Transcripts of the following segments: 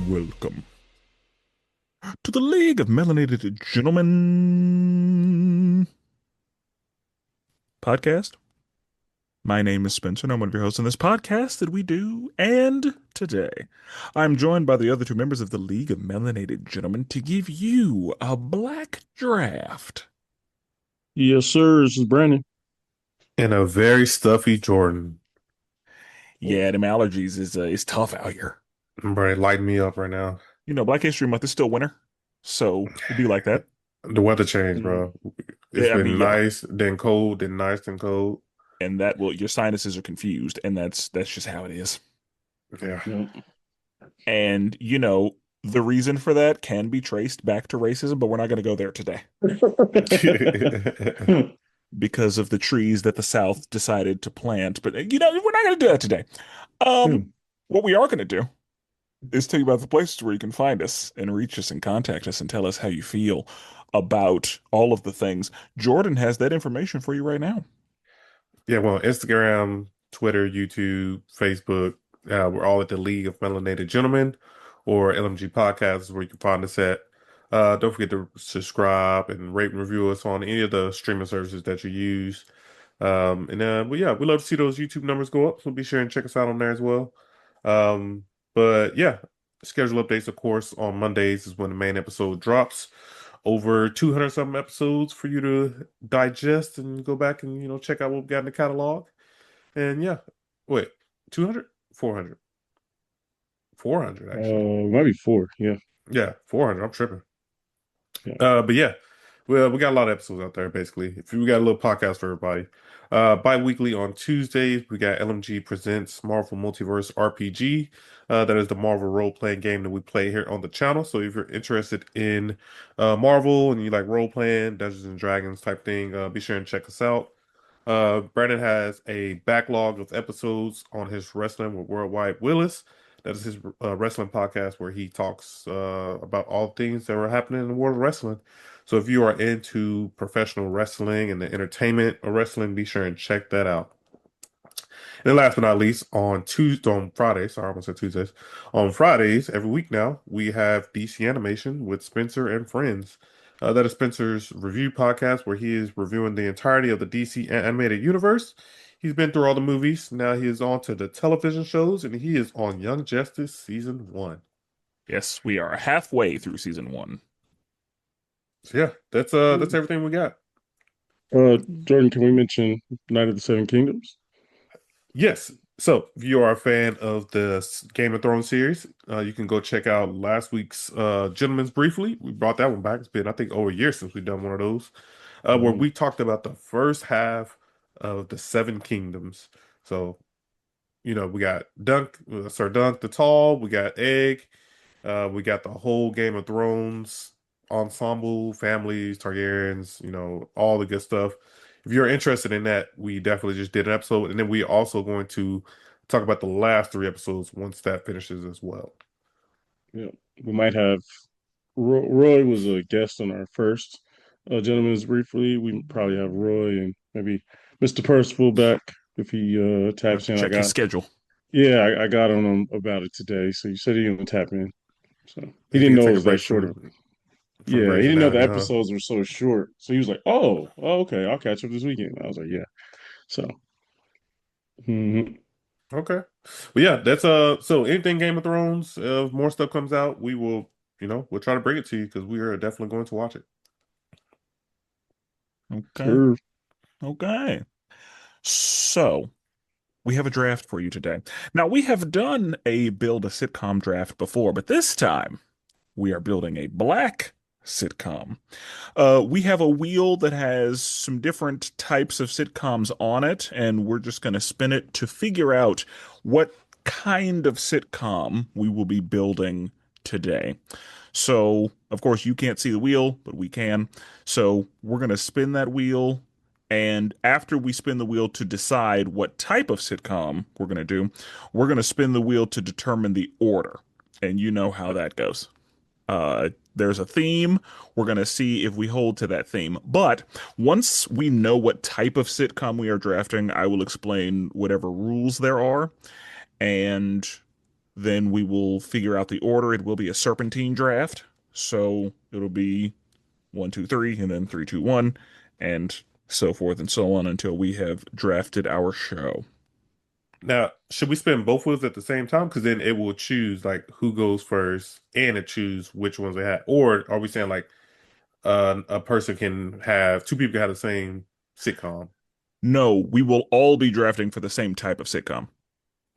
Welcome to the League of Melanated Gentlemen podcast. My name is Spencer, and I'm one of your hosts on this podcast that we do. And today, I'm joined by the other two members of the League of Melanated Gentlemen to give you a black draft. Yes, sir. This is Brandon. In a very stuffy Jordan. Yeah, them allergies is tough out here. Bro, light me up right now. Black History Month is still winter, so it be like that. The weather changed, Mhm. bro. It's Yeah, I mean, been yeah, nice, then cold, then nice, then cold. and that will your sinuses are confused, and that's just how it is. Yeah. Yep. And, the reason for that can be traced back to racism, but we're not going to go there today because of the trees that the South decided to plant. But, we're not going to do that today. Um, what we are going to do is tell you about the places where you can find us and reach us and contact us and tell us how you feel about all of the things. Jordan has that information for you right now. Yeah, well, Instagram, Twitter, YouTube, Facebook, we're all at the League of Melanated Gentlemen or LMG Podcast is where you can find us at. Don't forget to subscribe and rate and review us on any of the streaming services that you use. But yeah, we love to see those YouTube numbers go up, so be sure and check us out on there as well. But yeah, schedule updates, of course, on Mondays is when the main episode drops. Over 200 something episodes for you to digest and go back and check out what we got in the catalog. And yeah, wait, 200, 400, 400 actually. Maybe four. Yeah. Yeah, 400. I'm tripping. Yeah. But yeah, well, we got a lot of episodes out there, basically. If we got a little podcast for everybody. Bi-weekly on Tuesdays, we got LMG Presents Marvel Multiverse RPG. That is the Marvel role-playing game that we play here on the channel. So if you're interested in Marvel and you like role-playing, Dungeons and Dragons type thing, be sure and check us out. Brandon has a backlog of episodes on his Wrestling with Worldwide Willis. That is his wrestling podcast where he talks about all things that are happening in the world of wrestling. So if you are into professional wrestling and the entertainment of wrestling, be sure and check that out. And then last but not least, on Fridays, sorry, I almost said Tuesdays. On Fridays, every week now, we have DC Animation with Spenser and Friends. That is Spencer's review podcast where he is reviewing the entirety of the DC animated universe. He's been through all the movies. Now he is on to the television shows, and he is on Young Justice season 1. Yes, we are halfway through season one. So yeah, that's everything we got. Jordan, can we mention Night of the Seven Kingdoms? Yes. So, if you are a fan of the Game of Thrones series, you can go check out last week's Gentlemen's Briefly. We brought that one back. It's been, I think, over a year since we've done one of those, where Mhm. we talked about the first half of the Seven Kingdoms. So, we got Sir Dunk the Tall, we got Egg, we got the whole Game of Thrones ensemble, families, Targaryens, all the good stuff. If you're interested in that, we definitely just did an episode, and then we also going to talk about the last 3 episodes once that finishes as well. Yeah. We might have Roy was a guest on our first Gentleman's Briefly. We probably have Roy and maybe Mr. Percival back if he You have taps to in. check his schedule. I got on him about it today. So you said he gonna tap in. So he If didn't you know it take a was that break short of. from Yeah, he Grey's didn't know the Anatomy, huh? episodes were so short. So he was like, okay, I'll catch up this weekend." I was like, "Yeah." So, mhm. Okay. Well, yeah, that's so anything Game of Thrones, if more stuff comes out, we will, we'll try to bring it to you because we are definitely going to watch it. Okay. Sure. Okay. So we have a draft for you today. Now, we have done a build a sitcom draft before, but this time we are building a black sitcom. We have a wheel that has some different types of sitcoms on it, and we're just going to spin it to figure out what kind of sitcom we will be building today. So, of course, you can't see the wheel, but we can. So, we're going to spin that wheel. And after we spin the wheel to decide what type of sitcom we're going to do, we're going to spin the wheel to determine the order. And you know how that goes. There's a theme. We're going to see if we hold to that theme. But once we know what type of sitcom we are drafting, I will explain whatever rules there are. And Then we will figure out the order. It will be a serpentine draft. So it'll be one, two, three, and then three, two, one, and so forth and so on until we have drafted our show. Now, should we spin both wheels at the same time? Because then it will choose like who goes first and it choose which ones they have. Or are we saying like a person can have two people can have the same sitcom? No, we will all be drafting for the same type of sitcom.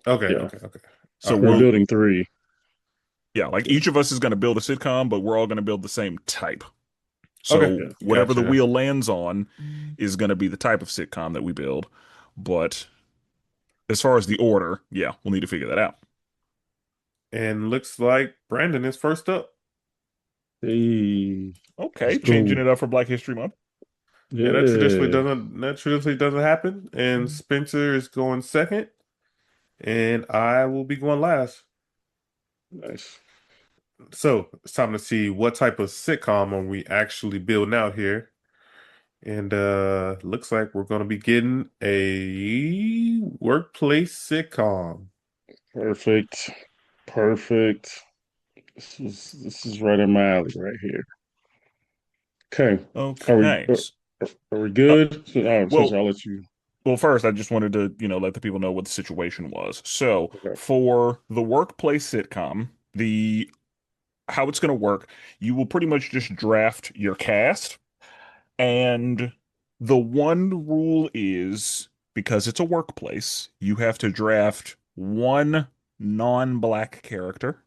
Okay, Yeah, okay, okay. All So right. we're we'll, building three. yeah, like each of us is going to build a sitcom, but we're all going to build the same type. Okay, So Yeah. whatever the gotcha. wheel lands on is going to be the type of sitcom that we build. But as far as the order, yeah, we'll need to figure that out. And looks like Brandon is first up. Hey, let's Okay, changing go. it up for Black History Month. Yeah, Yeah. that traditionally doesn't happen. And Spencer is going second, and I will be going last. Nice. So it's time to see what type of sitcom are we actually building out here. And looks like we're gonna be getting a workplace sitcom. Perfect. Perfect. This is right in my alley right here. Okay. Are we Okay. are we Uh, good? Spencer, well, I'll let you. well, first, I just wanted to, let the people know what the situation was. So, Okay. for the workplace sitcom, the how it's going to work, you will pretty much just draft your cast, and the one rule is because it's a workplace, you have to draft one non-black character.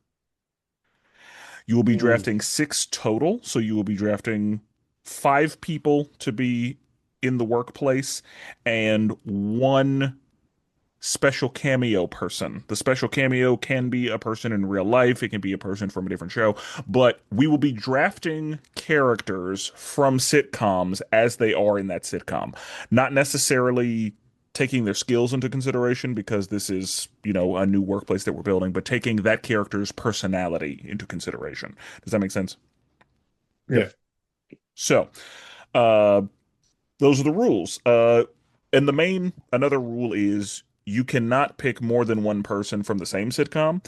You will be Mm, drafting six total, so you will be drafting five people to be in the workplace and one special cameo person. The special cameo can be a person in real life, it can be a person from a different show, but we will be drafting characters from sitcoms as they are in that sitcom. Not necessarily taking their skills into consideration because this is, a new workplace that we're building, but taking that character's personality into consideration. Does that make sense? yeah. Yeah. So, uh, those are the rules. And another rule is you cannot pick more than one person from the same sitcom,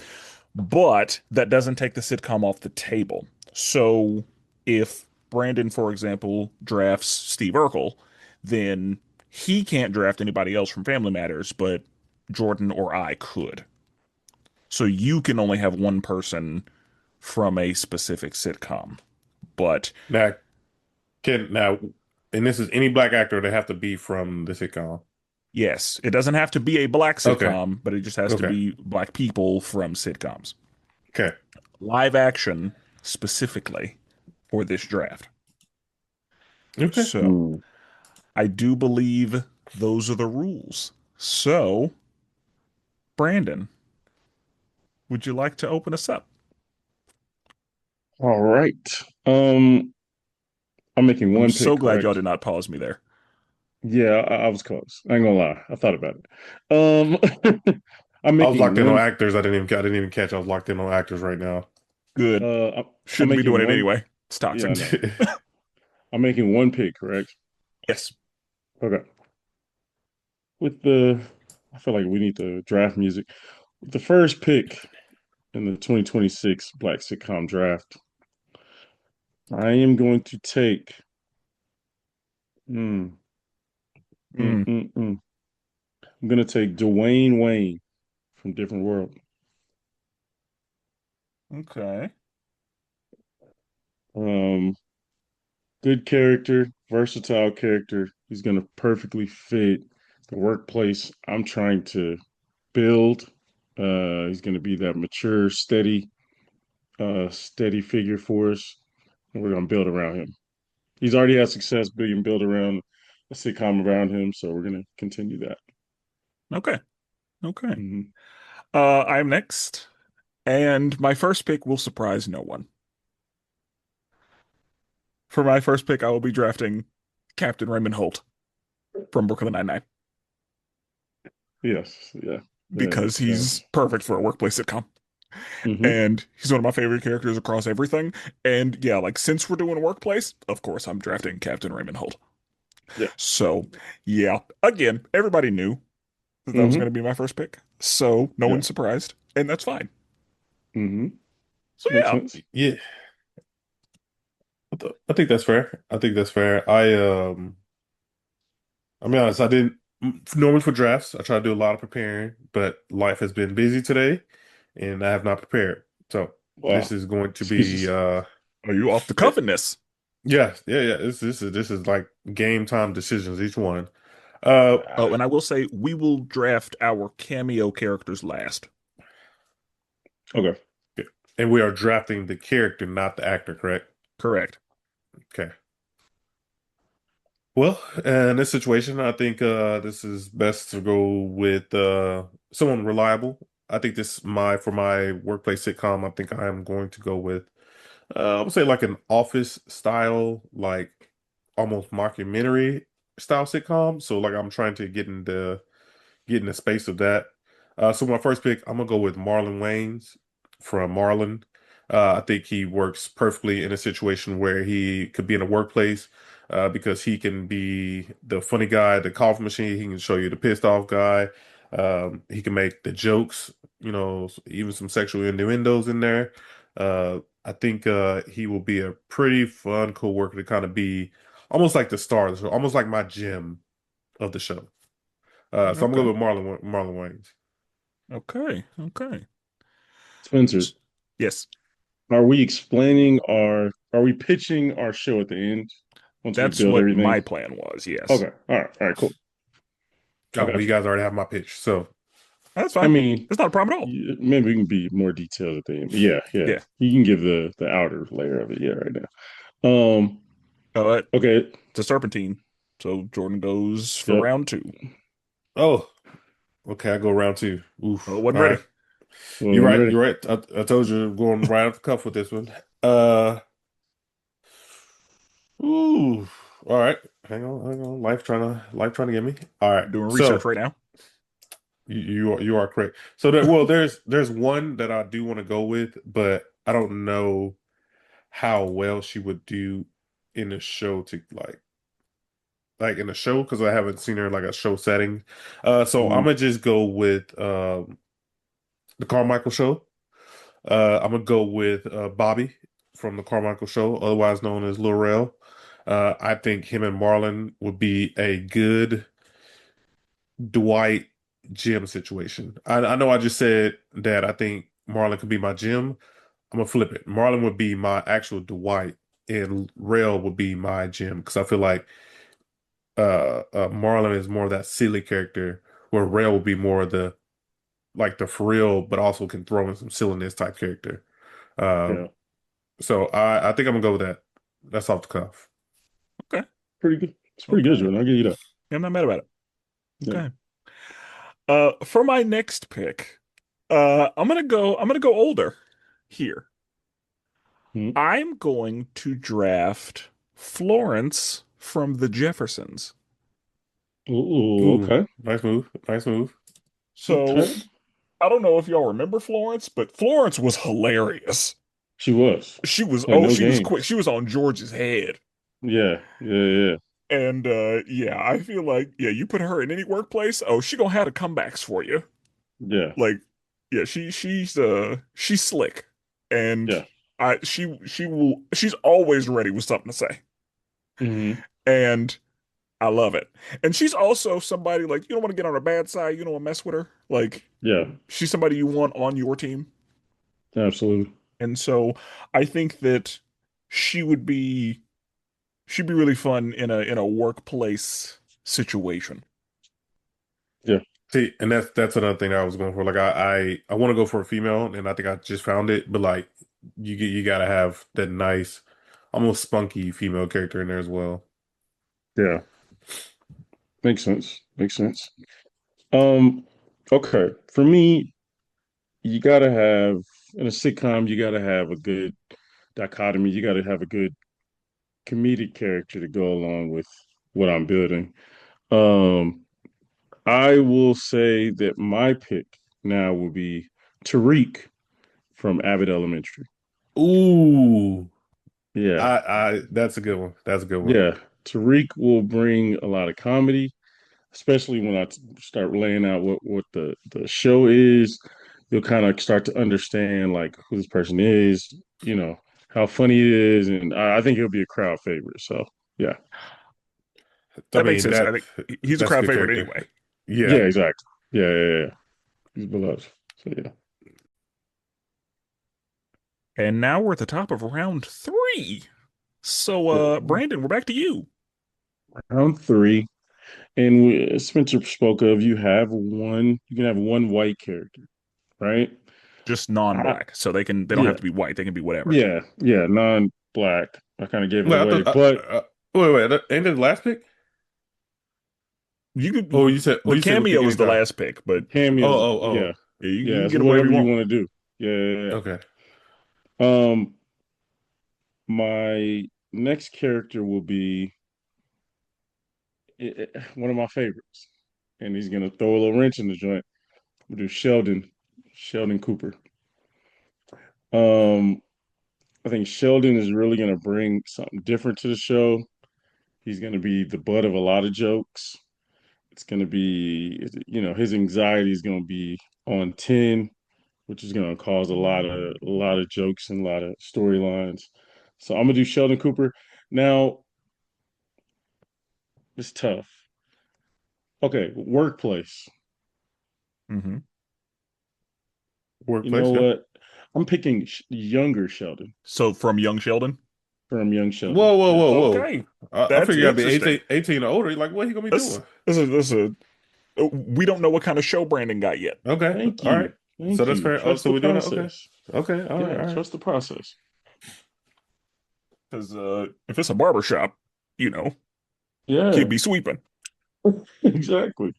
but that doesn't take the sitcom off the table. So if Brandon, for example, drafts Steve Urkel, then he can't draft anybody else from Family Matters, but Jordan or I could. So you can only have one person from a specific sitcom. But Now now, and this is any black actor that have to be from the sitcom. yes, it doesn't have to be a black Okay. sitcom, but it just has to Okay. be black people from sitcoms. Okay. Live action specifically for this draft. Okay. So Mm. I do believe those are the rules. So, Brandon, would you like to open us up? All right. Um, I'm making I'm one pick, so glad y'all correct? did not pause me there. Yeah, I was close. I ain't gonna lie. I thought about it. I'm I was locked making in on one. actors. I didn't even catch. I was locked in on actors right now. Good. I'm Shouldn't be doing making it one. anyway. It's Yeah, I toxic. know. I'm making one pick, correct? Yes. Okay. With the, I feel like we need the draft music. With the first pick in the 2026 Black Sitcom Draft, I am going to take. Mm, mm, Mm, mm, mm. I'm going to take Dwayne Wayne from Different World. okay. Um, Good character, versatile character. He's going to perfectly fit the workplace I'm trying to build. He's going to be that mature, steady figure for us, and we're going to build around him. He's already had success being built around a sitcom around him, so we're going to continue that. Okay. Okay. Hmm. I'm next, and my first pick will surprise no one. For my first pick, I will be drafting Captain Raymond Holt from Brooklyn Nine-Nine Yes, yeah, yeah. because he's perfect for a workplace sitcom. Hmm. And he's one of my favorite characters across everything. And yeah, like since we're doing a workplace, of course I'm drafting Captain Raymond Holt. Yeah. So yeah, again, everybody knew that that was going Hmm. to be my first pick. So no Yeah. one's surprised, and that's fine. Mm-hmm. So Makes yeah. sense. Yeah, I think that's fair. I think that's fair. I'll be honest, I didn't normally for drafts, I try to do a lot of preparing, but life has been busy today and I have not prepared. So this Wow. is going to This be is Are you off the yeah, cuff in this? yeah. This is like game time decisions, each one. Uh Oh, and I will say we will draft our cameo characters last. okay. and we are drafting the character, not the actor, correct? Correct. Okay. Well, in this situation, I think this is best to go with someone reliable. I think this my for my workplace sitcom. I think I am going to go with I would say like an office style, like almost mockumentary style sitcom. So like I'm trying to get in the space of that. So my first pick, I'm gonna go with Marlon Wayans from Marlon. I think he works perfectly in a situation where he could be in a workplace because he can be the funny guy, the coffee machine. He can show you the pissed off guy. He can make the jokes, even some sexual innuendos in there. I think he will be a pretty fun co-worker to kind of be almost like the star of the show, almost like my Jim of the show. So I'm gonna Okay. go with Marlon Wayans. Okay. Okay. Spencer, Yes, are we pitching our show at the end once we that's build what everything? my plan was. Yes. Okay. All right. All right, cool. I Oh, well, got you you. guys already have my pitch. So, That's I fine. mean, It's not a problem at all. maybe we can be more detailed at the end. But yeah, yeah. Yeah. You can give the outer layer of it, yeah, right now. Uh, Okay. it's a serpentine. So Jordan goes for Yep. round two. oh, okay, I go round two. Oh, Oof. wasn't All ready. right. Well, You're when right. ready. You're right. I told you going right off the cuff with this one. Uh, ooh. All right. Hang on. Life trying to get me. All right. Doing research So right now. you are correct. So there's one that I do want to go with, but I don't know how well she would do in a show to like in a show because I haven't seen her in like a show setting. So I'm Mhm. gonna just go with the Carmichael Show. I'm gonna go with Bobby from the Carmichael Show, otherwise known as Lil Rel. I think him and Marlon would be a good Dwight Jim situation. I know I just said that I think Marlon could be my Jim. I'm gonna flip it. Marlon would be my actual Dwight, and Rel would be my Jim because I feel like Marlon is more of that silly character, where Rel will be more of the like the for real, but also can throw in some silliness type character. Yeah. Um, so I think I'm gonna go with that. That's off the cuff. Okay. Pretty good. It's pretty good, Okay. Jordan. I'll give you that. Yeah, I'm not mad about it. Yeah. Okay. For my next pick, I'm gonna go older here. Mhm. I'm going to draft Florence from the Jeffersons. Ooh, Ooh, okay. nice move. Nice move. So Okay. I don't know if y'all remember Florence, but Florence was hilarious. She was. She was Like oh, no she was quick. games. She was on George's head. Yeah. Yeah. Yeah. And yeah, I feel like yeah, you put her in any workplace, oh, she gonna have the comebacks for you. Yeah. Like yeah, she's slick. And Yeah. she's always ready with something to say. Hmm. And I love it. And she's also somebody like you don't want to get on her bad side, you don't want to mess with her. Like Yeah. she's somebody you want on your team. Absolutely. And so I think that she would be she'd be really fun in a workplace situation. Yeah. See, and that's another thing I was going for. Like I want to go for a female, and I think I just found it. But like you gotta have that nice, almost spunky female character in there as well. Yeah. Makes sense. Makes sense. Um, okay. For me, you gotta have in a sitcom, you gotta have a good dichotomy. You gotta have a good comedic character to go along with what I'm building. Um, I will say that my pick now will be Tariq from Abbott Elementary. Ooh, Yeah, I that's a good one. That's a good one. yeah. Tariq will bring a lot of comedy, especially when I start laying out what the show is. you'll kind of start to understand like who this person is, you know, how funny it is, and I think it'll be a crowd favorite. So yeah, I That makes mean sense. I that think he's a that's a crowd good favorite character. anyway. yeah, Yeah. exactly. Yeah. He's beloved. So yeah, And now we're at the top of round three. So, yeah. Brandon, we're back to you. Round three, and Spencer spoke of you have one. You can have one white character, right? Just I, non-black, so they don't have yeah, to be white. They can be whatever. non-black. I kind of gave it Wait, I away, thought, but wait, ain't it the last pick? You Oh, could, oh, the you said we pick cameo is the anytime. last pick, but cameos, Oh, yeah, yeah, you yeah, can it's get it whatever whatever you you want. want to do. oh. Okay. Um, my next character will be one of my favorites, and he's gonna throw a little wrench in the joint. We'll do Sheldon Cooper. Um, I think Sheldon is really gonna bring something different to the show. He's gonna be the butt of a lot of jokes. It's gonna be, his anxiety is gonna be on 10, which is gonna cause a lot of jokes and a lot of storylines. So I'm gonna do Sheldon Cooper. Now, it's tough. Okay, workplace. Hmm. You know Workplace, yeah. what? I'm picking younger Sheldon So from Young Sheldon. from Young Sheldon. Yeah. Whoa. Okay, I that's figured you gotta be interesting. 18 or older. Like, what he gonna be This doing? this is we don't know what kind of show Brandon got yet. Okay, Thank all right. you. So Thank that's you. fair. Oh, Trust so the we're doing that. Okay. process. Okay, Yeah, all right. trust the process. Because if it's a barber shop, he'd Yeah, be sweeping. exactly.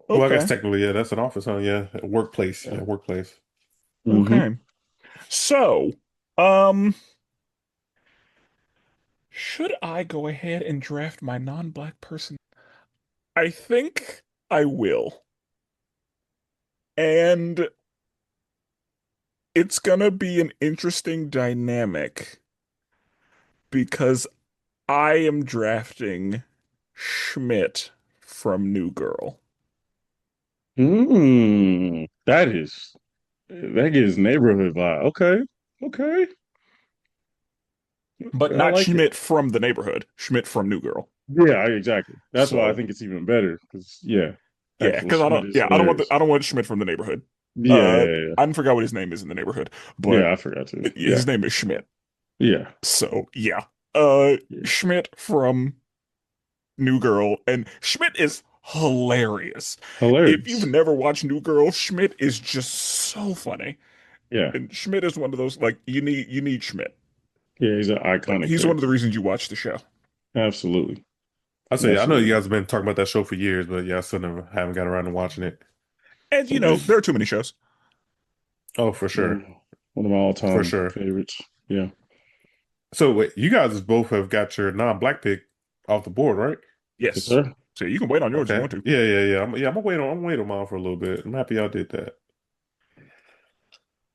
Well, I guess Okay, technically, yeah, that's an office, huh? Yeah, workplace. Yeah. Yeah, workplace. Hmm. okay. So, um, should I go ahead and draft my non-black person? I think I will. And it's gonna be an interesting dynamic because I am drafting Schmidt from New Girl, That gives neighborhood vibe. Okay. Okay. but I not like it. Schmidt from the neighborhood, Schmidt from New Girl. Yeah, exactly. That's why I So think it's even better because yeah, yeah, actual because Schmidt is hilarious. I don't want Schmidt from the neighborhood. Yeah. I forgot what his name is in the neighborhood, but Yeah, I forgot to. his Yeah. name is Schmidt. Yeah. So yeah, uh, Yeah. Schmidt from New Girl, and Schmidt is hilarious. If you've Hilarious. never watched New Girl, Schmidt is just so funny. Yeah. And Schmidt is one of those like you need Schmidt. Yeah, he's an Like iconic he's one of the character. reasons you watch the show. Absolutely. I say, I know you Absolutely. guys have been talking about that show for years, but yeah, I still never haven't got around to watching it. And Okay. there are too many shows. Oh, for sure, One of my for all-time sure. favorites. Yeah. So wait, you guys both have got your non-black pick off the board, right? Yes, Yes. sir. So you can wait on yours if you Okay. want to. I'm gonna wait on mine for a little bit. I'm happy y'all did that.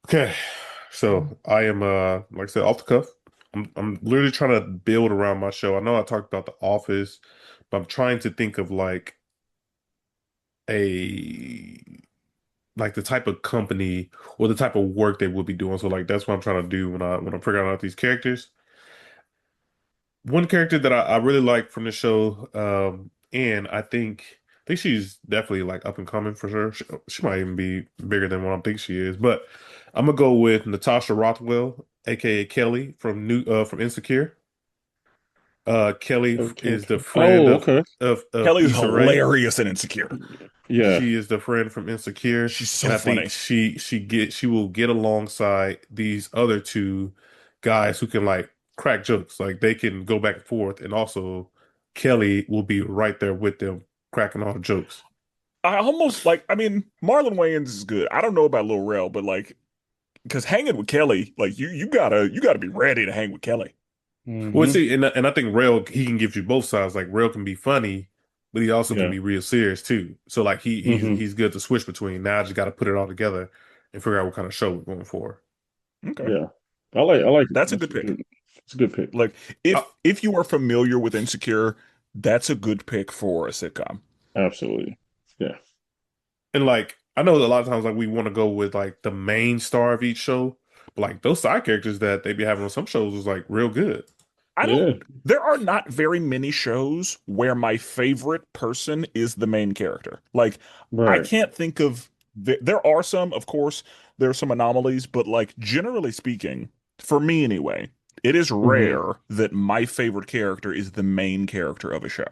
Okay. So I am like I said, off the cuff. I'm literally trying to build around my show. I know I talked about The Office, but I'm trying to think of a like the type of company or the type of work they would be doing. So like that's what I'm trying to do when I'm figuring out these characters. One character that I really like from the show, and I think she's definitely like up and coming for sure. She might even be bigger than what I think she is. But I'm gonna go with Natasha Rothwell, aka Kelly from Insecure. Kelly Okay. is the friend Oh, okay. of Kelly's Issa Rae. hilarious and insecure. Yeah. She is the friend from Insecure, She's and so I think funny. she will get alongside these other two guys who can like crack jokes, like they can go back and forth, and also Kelly will be right there with them cracking all the jokes. I almost like I mean Marlon Wayans is good. I don't know about Lil Rel, but like because hanging with Kelly, like you gotta be ready to hang with Kelly. Well, Hmm. see, and I think Rail he can give you both sides. Like Rail can be funny, but he also can Yeah. be real serious too. So like Hmm. he's good to switch between. Now I just got to put it all together and figure out what kind of show we're going for. Okay. Yeah. I like it. That's a That's good a pick. good it's a good pick. Like Uh, if you are familiar with Insecure, that's a good pick for a sitcom. Absolutely. Yeah. and like I know that a lot of times like we want to go with like the main star of each show, but like those side characters that they be having on some shows is like real good. I don't, Yeah, there are not very many shows where my favorite person is the main character. Like, I right. can't think of, there are some, of course, there are some anomalies, but like, generally speaking, for me anyway, it is Hmm. rare that my favorite character is the main character of a show.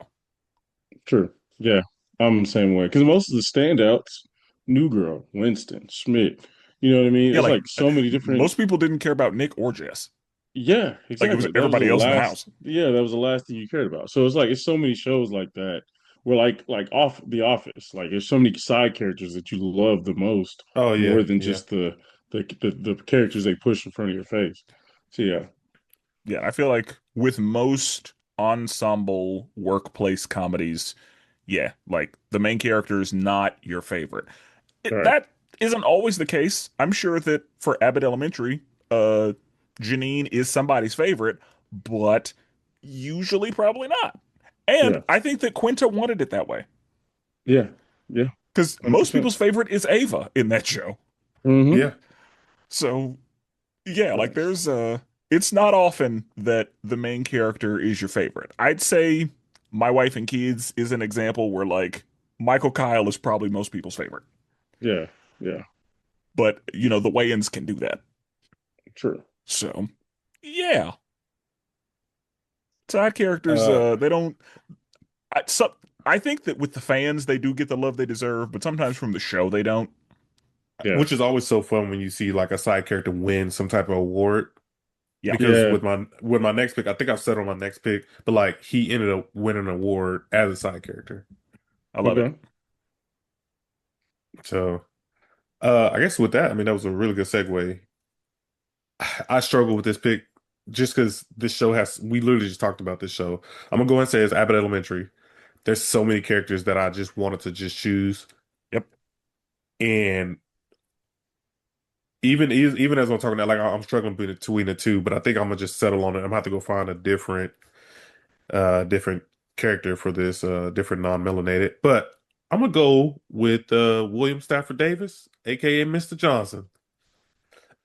True. Yeah, I'm the same way. Because most of the standouts, New Girl, Winston, Schmidt, you know what I mean? Yeah, It's like, like so many different. most people didn't care about Nick or Jess. Yeah, Like, it was exactly. That was the everybody else in the last. house. Yeah, that was the last thing you cared about. So it's like it's so many shows like that where like off The Office, like there's so many side characters that you love the most Oh more yeah, than yeah. just the characters they push in front of your face. So yeah, Yeah, I feel like with most ensemble workplace comedies, yeah, like the main character is not your favorite. all right. That isn't always the case. I'm sure that for Abbott Elementary, uh, Janine is somebody's favorite, but usually probably not. And Yeah, I think that Quinta wanted it that way yeah, yeah, because most 100%. people's favorite is Ava in that show. Mm-hmm. Yeah. So yeah, like Nice. it's not often that the main character is your favorite. I'd say My Wife and Kids is an example where like Michael Kyle is probably most people's favorite. Yeah, yeah, But the Wayans can do that. true. So yeah, side characters, Uh, they don't. I think that with the fans, they do get the love they deserve, but sometimes from the show, they don't. Yeah, which is always so fun when you see like a side character win some type of award. Yeah, Because yeah. with my next pick, I think I've said on my next pick, but like he ended up winning an award as a side character. I love it. Okay. So I guess with that, I mean that was a really good segue. I struggle with this pick just because this show has we literally just talked about this show. I'm gonna go and say it's Abbott Elementary. There's so many characters that I just wanted to just choose. Yep. And even as I'm talking now, like I'm struggling between the two, but I think I'm gonna just settle on it. I'm gonna have to go find a different character for this different non-melanated. But I'm gonna go with William Stafford Davis, aka Mr. Johnson.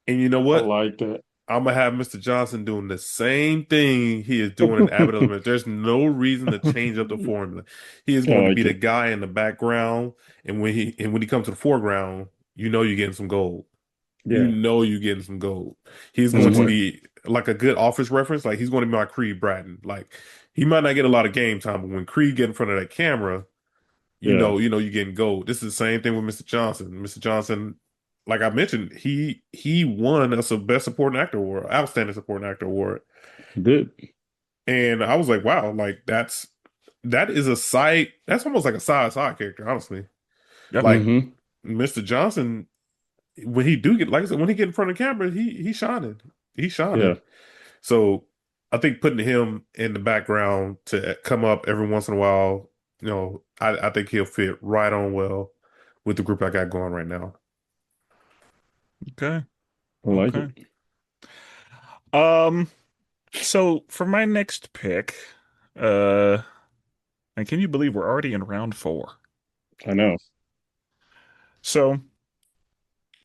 And you know I what? like that. I'm gonna have Mr. Johnson doing the same thing he is doing in Abbott Elementary. There's no reason to change up the formula. He is I going to be like the it. guy in the background, and when he comes to the foreground, you know you're getting some gold. You Yeah. know you're getting some gold. He's That's a going to Hmm. fact. be like a good office reference. Like he's going to be my Creed Bratton. Like he might not get a lot of game time, but when Creed get in front of that camera, Yeah. you know you're getting gold. This is the same thing with Mr. Johnson. Mr. Johnson, like I mentioned, he won us a Best Supporting Actor award, Outstanding Supporting Actor award, Good. and I was like, wow, like that is a side. That's almost like a side character, honestly. Yep. Like Hmm. Mr. Johnson, when he do get, like I said, when he get in front of the camera, he's shining. He's Yeah. shining. So I think putting him in the background to come up every once in a while, I think he'll fit right on well with the group I got going right now. Okay. I like Okay. it. Um. So for my next pick, uh, and can you believe we're already in round four? I know. So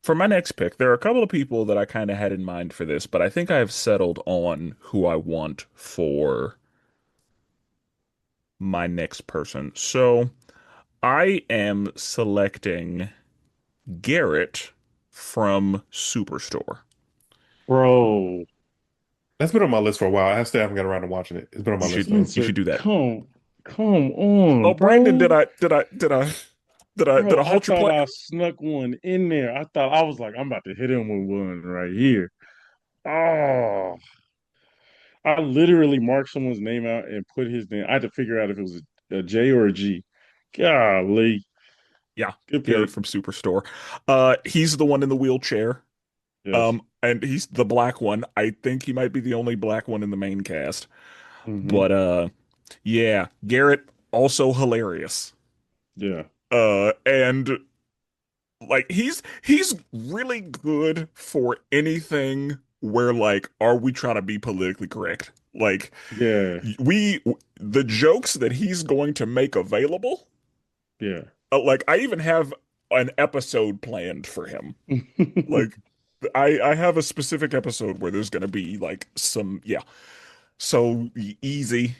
for my next pick, there are a couple of people that I kind of had in mind for this, but I think I have settled on who I want for my next person. So I am selecting Garrett from Superstore. Bro, That's been on my list for a while. I still haven't got around to watching it. It's been on my list though. You Spenser, should do that. come on, Oh, Brandon, bro. did Bro, I I halt your thought plan? I snuck one in there. I was like, I'm about to hit him with one right here. Oh, I literally marked someone's name out and put his name. I had to figure out if it was a J or a G. Golly, Yeah, good Garrett pick. from Superstore. He's the one in the wheelchair. Yes. And he's the black one. I think he might be the only black one in the main cast. Hmm. But yeah, Garrett also hilarious. Yeah. And like he's really good for anything where like are we trying to be politically correct? Like Yeah. we the jokes that he's going to make available. Yeah. Like I even have an episode planned for him. Like I have a specific episode where there's gonna be like some yeah. So easy.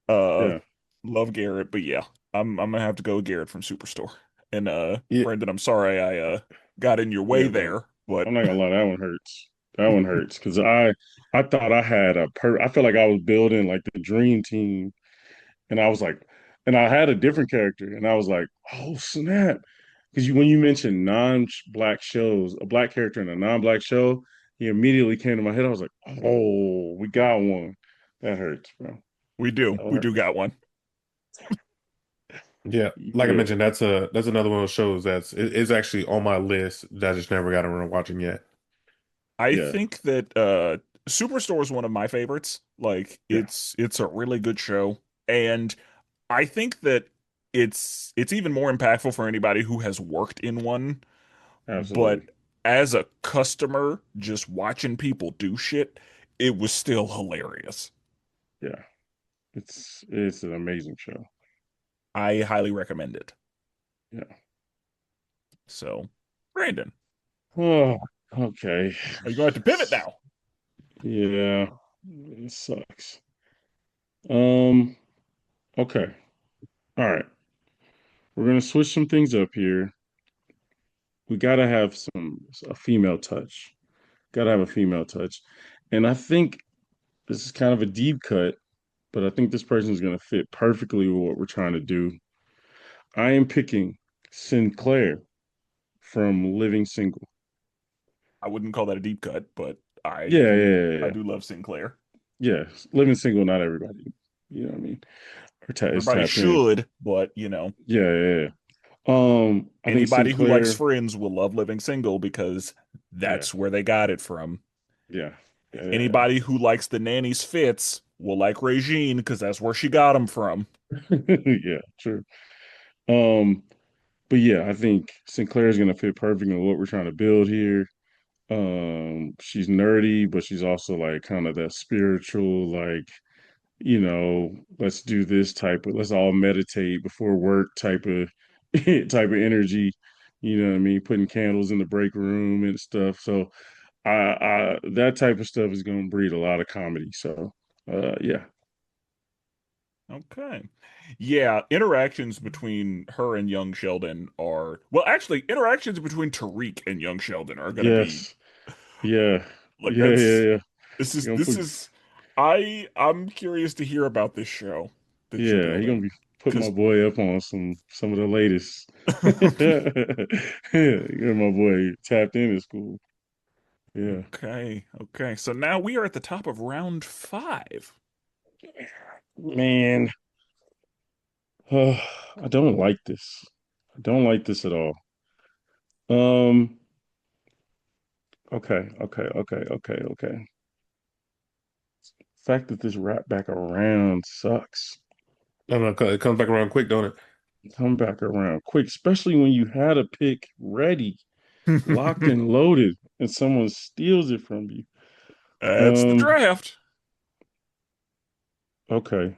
Uh Yeah, love Garrett, but yeah. I'm gonna have to go with Garrett from Superstore. And Yeah, Brendan, I'm sorry I got in your way yeah, bro. there, but I'm not gonna lie, that one hurts. That one hurts because I thought I had I felt like I was building like the dream team, and I was like, and I had a different character, and I was like, oh snap, because when you mentioned non-black shows, a black character in a non-black show, he immediately came to my head. I was like, oh, we got one. That hurts, bro. we do. That We do hurts. got one. yeah. Like I Yeah, mentioned, that's another one of those shows it's actually on my list that I just never got around to watching yet. I yeah, think that Superstore is one of my favorites. Like yeah, it's a really good show. And I think that it's even more impactful for anybody who has worked in one. absolutely. But as a customer, just watching people do shit, it was still hilarious. Yeah, it's an amazing show. I highly recommend it. Yeah. So, Brandon, Oh, okay. are you going to have to pivot now? Yeah, it sucks. Um, okay. All right. We're gonna switch some things up here. We gotta have a female touch. Gotta have a female touch. And I think this is kind of a deep cut, but I think this person is gonna fit perfectly with what we're trying to do. I am picking Sinclair from Living Single. I wouldn't call that a deep cut, but Yeah, yeah, yeah, I yeah. do love Sinclair. Yeah, Living Single, not everybody. You know what I mean? Is Everybody tapped in. should, but you know, Yeah, yeah, yeah. I think anybody who likes Sinclair. Friends will love Living Single because Yeah, that's where they got it from. yeah, yeah, yeah, Anybody who likes the nanny's fits will like Regine because that's where she got them from. yeah. Yeah, true. Um, but yeah, I think Sinclair is gonna fit perfectly with what we're trying to build here. She's nerdy, but she's also like kind of that spiritual, like, let's do this type of, let's all meditate before work type of type of energy. You know what I mean? Putting candles in the break room and stuff. So I that type of stuff is gonna breed a lot of comedy. So yeah. Okay. Yeah, interactions between her and young Sheldon are, well, actually, interactions between Tariq and young Sheldon are gonna be Yes. Yeah. like Yeah, yeah, that's yeah. this is You're gonna this put is I'm curious to hear about this show that you're Yeah, he gonna building be putting my because boy up on some of the latest. Yeah, my boy tapped in at school. Yeah. okay, okay. So now we are at the top of round five. Man, I don't like this. I don't like this at all. Um, okay. The fact that this wrap back around sucks. I don't know, it comes back around quick, don't it? Come back around quick, especially when you had a pick ready, locked and loaded, and someone steals it from you. That's the Um, draft. okay.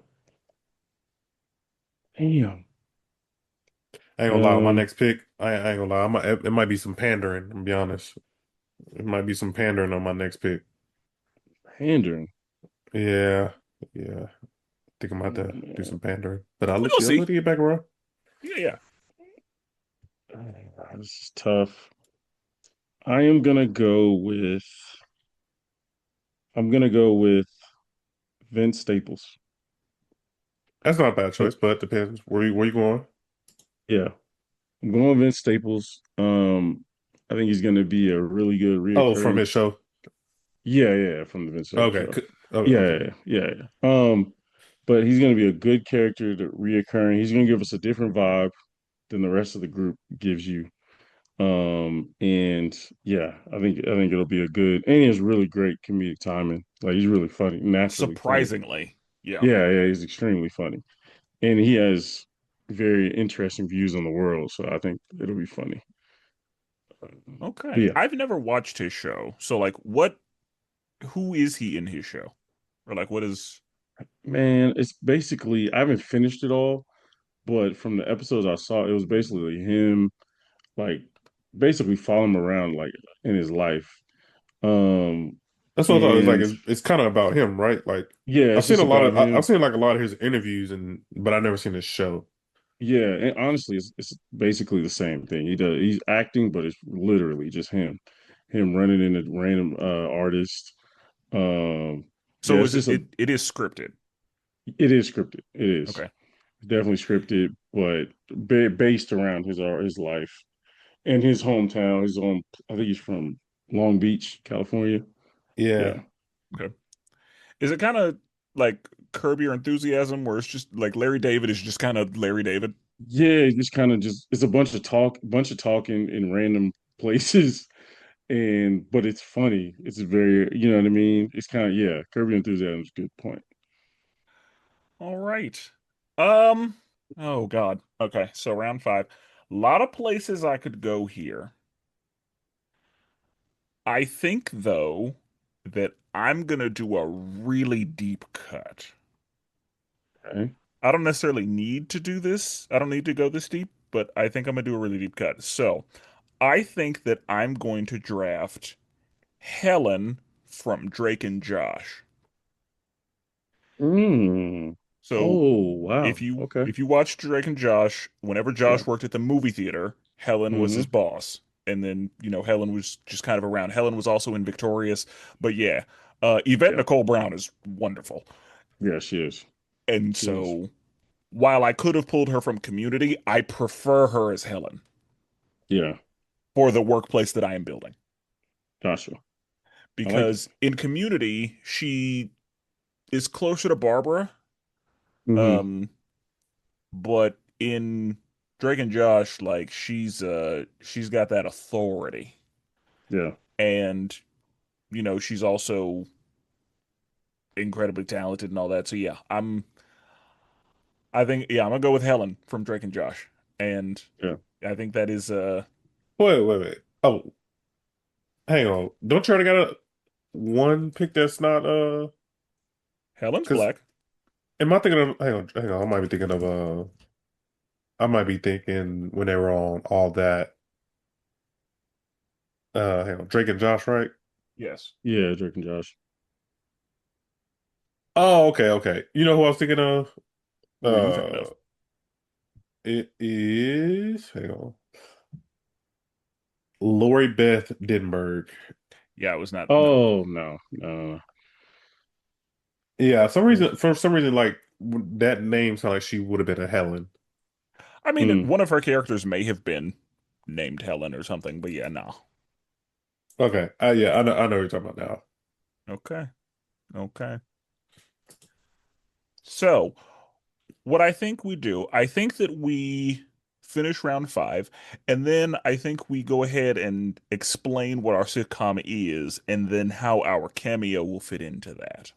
Damn. I ain't gonna lie, on my Um, next pick, I ain't gonna lie, it might be some pandering, to be honest. It might be some pandering on my next pick. Pandering. Yeah, yeah. I think I'm about Oh to do man. some pandering. But We'll I'll see. let you get back around. Yeah, yeah. This is tough. I am gonna go with I'm gonna go with Vince Staples. That's not a bad Uh, choice, but depends. Where you going? yeah, I'm going with Vince Staples. I think he's gonna be a really good Oh, from reoccurring. his show. Yeah, from the Vince Staples Okay. show. Okay. Yeah. But he's gonna be a good character to reoccurring. He's gonna give us a different vibe than the rest of the group gives you. And yeah, I think it'll be a good, and he has really great comedic timing. Like he's really funny, naturally funny. Surprisingly. Yeah. Yeah, he's extremely funny. And he has very interesting views on the world, so I think it'll be funny. But Okay. yeah, I've never watched his show. So like who is he in his show? Or like what is man, it's basically I haven't finished it all, but from the episodes I saw, it was basically him. like basically follow him around like in his life. Um, That's what I thought. It's like and it's kind of about him, right? Like yeah, I've it's seen just a lot about of I've him. seen like a lot of his interviews and but I've never seen his show. Yeah, and honestly, it's basically the same thing. He's acting, but it's literally just him running into random artists. Um, yeah, So it's is it just a it is scripted? it is scripted. It is Okay. definitely scripted, but based around his art, his life, and his hometown. His own. I think he's from Long Beach, California. Yeah. Yeah, Okay. Is it kind of like Curb Your Enthusiasm, where it's just like Larry David is just kind of Larry David? yeah. Just kind of just it's a bunch of talking in random places, and but it's funny. It's very, you know what I mean. It's kind of yeah. Curb Your Enthusiasm is a good point. All right. Um. Oh God. Okay. So round five. A lot of places I could go here. I think though that I'm gonna do a really deep cut. Okay. I don't necessarily need to do this. I don't need to go this deep, but I think I'm gonna do a really deep cut. So I think that I'm going to draft Helen from Drake and Josh. Mm. So Oh wow. Okay. if you watch Drake and Josh, whenever Yeah. Josh worked at the movie theater, Helen was his Hmm. boss. And then, Helen was just kind of around. Helen was also in Victorious. But yeah, Yvette Yeah. Nicole Brown is wonderful. Yeah. She is. And She is. so while I could have pulled her from Community, I prefer her as Helen Yeah. for the workplace that I am building. Gotcha. I like it. Because in Community, she is closer to Barbara. Hmm. Um, but in Drake and Josh, like she's got that authority. Yeah. And, she's also incredibly talented and all that. So yeah, I think yeah, I'm gonna go with Helen from Drake and Josh. And Yeah. I think that is Wait. Oh, hang on. Don't you already got a one pick that's not Helen's because black. am I thinking of hang on, I might be thinking of I might be thinking when they were on all that hang on, Drake and Josh, right? Yes. Yeah. Drake and Josh. Oh, okay. You know who I was thinking of? Who are you thinking Uh of? it is hang on. Lori Beth Denberg. Yeah, it was not no. Oh no. No. Yeah, some No. reason for some reason like that name sounded like she would have been a Helen. I mean, Mm. one of her characters may have been named Helen or something, but yeah, no. Okay. Yeah, I know what you're talking about now. Okay. Okay. So, what I think we do, I think that we finish round five, and then I think we go ahead and explain what our sitcom is, and then how our cameo will fit into that.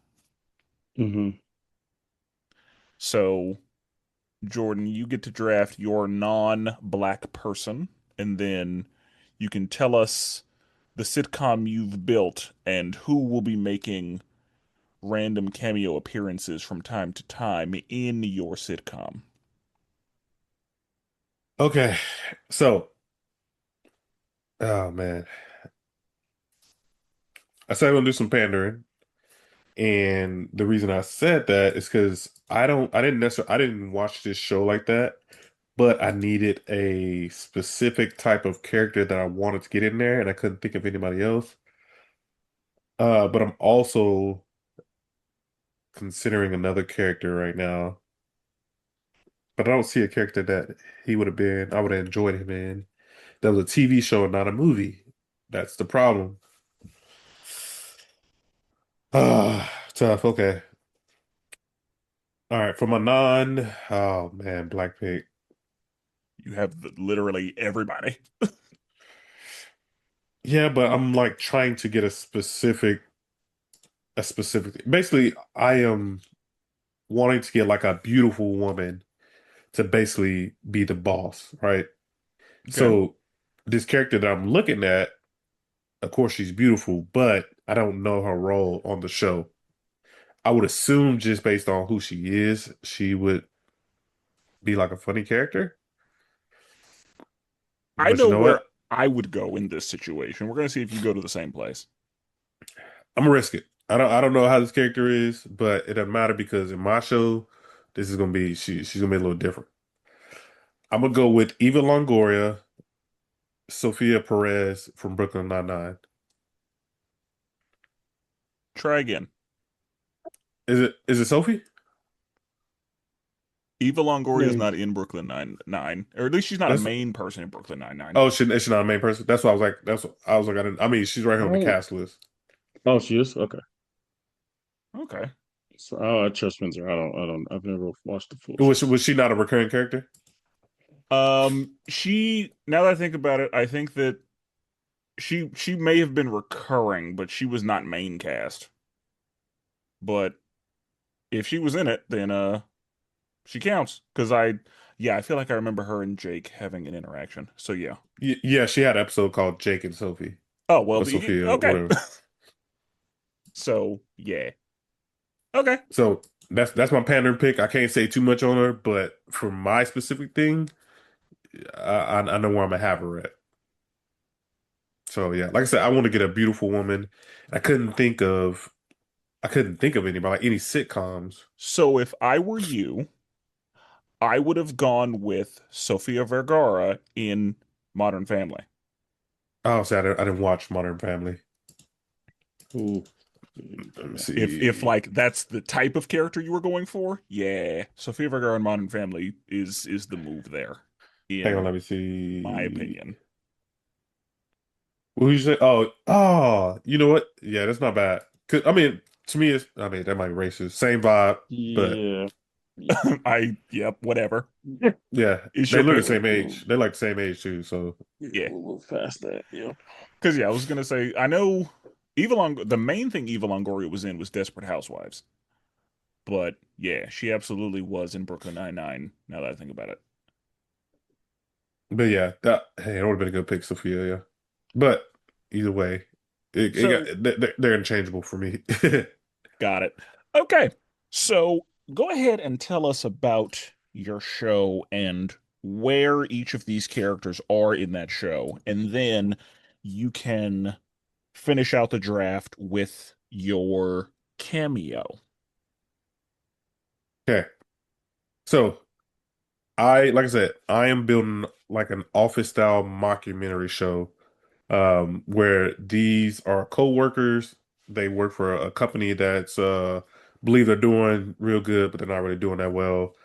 Hmm. So, Jordan, you get to draft your non-black person, and then you can tell us the sitcom you've built and who will be making random cameo appearances from time to time in your sitcom. Okay. So, oh man. I said I'm gonna do some pandering. And the reason I said that is because I didn't watch this show like that, but I needed a specific type of character that I wanted to get in there, and I couldn't think of anybody else. But I'm also considering another character right now, but I don't see a character that I would have enjoyed him in. That was a TV show and not a movie. That's the problem. Ah, tough. Okay. All right. For my oh man, Black Pig. You have literally everybody. Yeah, but I'm like trying to get a specific. Basically, I am wanting to get like a beautiful woman to basically be the boss, right? Okay. So this character that I'm looking at, of course, she's beautiful, but I don't know her role on the show. I would assume just based on who she is, she would be like a funny character. I But you know know where what? I would go in this situation. We're gonna see if you go to the same place. I'm gonna risk it. I don't know how this character is, but it doesn't matter because in my show, this is gonna be she's gonna be a little different. I'm gonna go with Eva Longoria, Sophia Perez from Brooklyn Nine-Nine. Try again. Is it Sophie? Eva Longoria is No. not in Brooklyn Nine-Nine, or at least she's not a That's main person in Brooklyn Nine-Nine. oh, she not a main person. That's why I was like, that's what I was like. I didn't. I mean, she's right here on the Oh, cast list. oh, she is okay. Okay. So, I trust Spenser. I've never watched the full Was show. was she not a recurring character? Now that I think about it, I think that she may have been recurring, but she was not main cast. But if she was in it, then she counts. Yeah, I feel like I remember her and Jake having an interaction. So yeah. Yeah, she had an episode called Jake and Sophie Oh well, or Sophia, okay. whatever. So yeah. Okay. So that's my pattern pick. I can't say too much on her, but for my specific thing, I know where I'm gonna have her at. So yeah, like I said, I want to get a beautiful woman. I couldn't think of anybody like any sitcoms. So if I were you, I would have gone with Sofia Vergara in Modern Family. Oh, see, I didn't watch Modern Family. Ooh, Let me If see. like that's the type of character you were going for, yeah, Sofia Vergara in Modern Family is the move there, Hang on, in let me my see. opinion. What did you say? Oh, you know what? Yeah, that's not bad. 'Cause, I mean, to me, I mean, that might be racist. Same vibe, but yeah, yeah. Yep, whatever. yeah, It's they your look the pick. same Little, age. They're like the same age too. So yeah, a Yeah, little past that. Yeah. because yeah, I was gonna say I know the main thing Eva Longoria was in was Desperate Housewives, but yeah, she absolutely was in Brooklyn Nine-Nine. Now that I think about it. but yeah, that would have been a good pick, Sophia. Yeah, but either way, it So got they're interchangeable for me. got it. Okay. So go ahead and tell us about your show and where each of these characters are in that show. And then you can finish out the draft with your cameo. Okay, so like I said, I am building like an office style mockumentary show, where these are co-workers. They work for a company that's believe they're doing real good, but they're not really doing that well.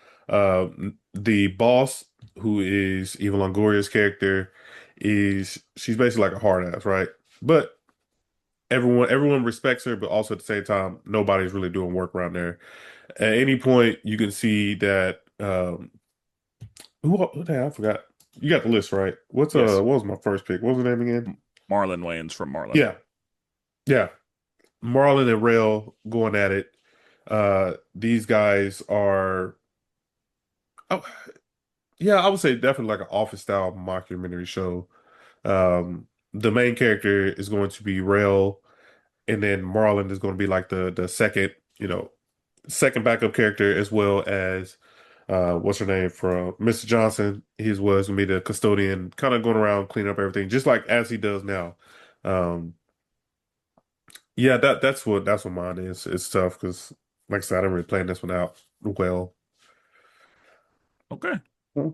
The boss, who is Eva Longoria's character, she's basically like a hard ass, right? But everyone respects her, but also at the same time, nobody's really doing work around there. At any point, you can see that who the hell, I forgot. You got the list, right? Yes. What was my first pick? What was the name again? Marlon Wayans from Marlon. Yeah, yeah. Marlon and Rail going at it. These guys are, oh, yeah, I would say definitely like an office style mockumentary show. The main character is going to be Rail, and then Marlon is going to be like the second, second backup character, as well as what's her name from Mr. Johnson. His was going to be the custodian, kind of going around cleaning up everything, just like as he does now. Um, Yeah, that's what mine is. It's tough because, like I said, I didn't really plan this one out well. Okay. Huh?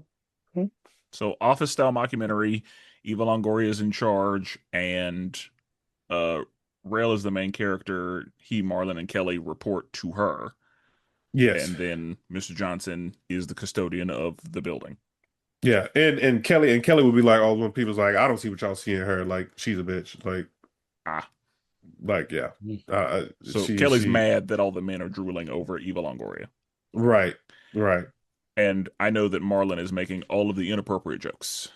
Huh? So office style mockumentary, Eva Longoria is in charge, and uh Rail is the main character. He, Marlon, and Kelly report to her. Yes, And then Mr. Johnson is the custodian of the building. yeah, and Kelly would be like, all when people's like, I don't see what y'all see in her. Like she's a bitch. Ah, Yeah, Mm. so Kelly's she mad that all the men are drooling over Eva Longoria. right, right. And I know that Marlon is making all of the inappropriate jokes.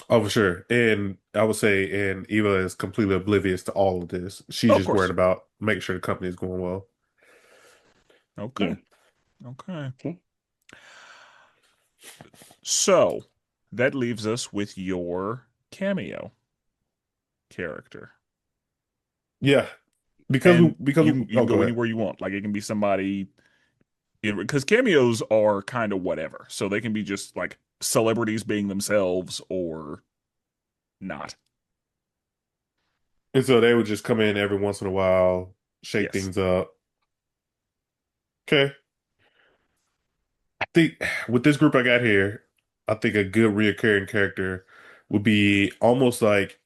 Oh, for sure. And I would say, and Eva is completely oblivious to all of this. She's Oh, of just worried course. about making sure the company is going well. Yeah. Okay. Okay. Okay. So that leaves us with your cameo character. Yeah, And you oh, can go go ahead. anywhere you want. Like it can be somebody, because cameos are kind of whatever. So they can be just like celebrities being themselves, or not. And so they would just come in every once in a while, shake Yes. things up. Okay. I think with this group I got here, I think a good reoccurring character would be almost like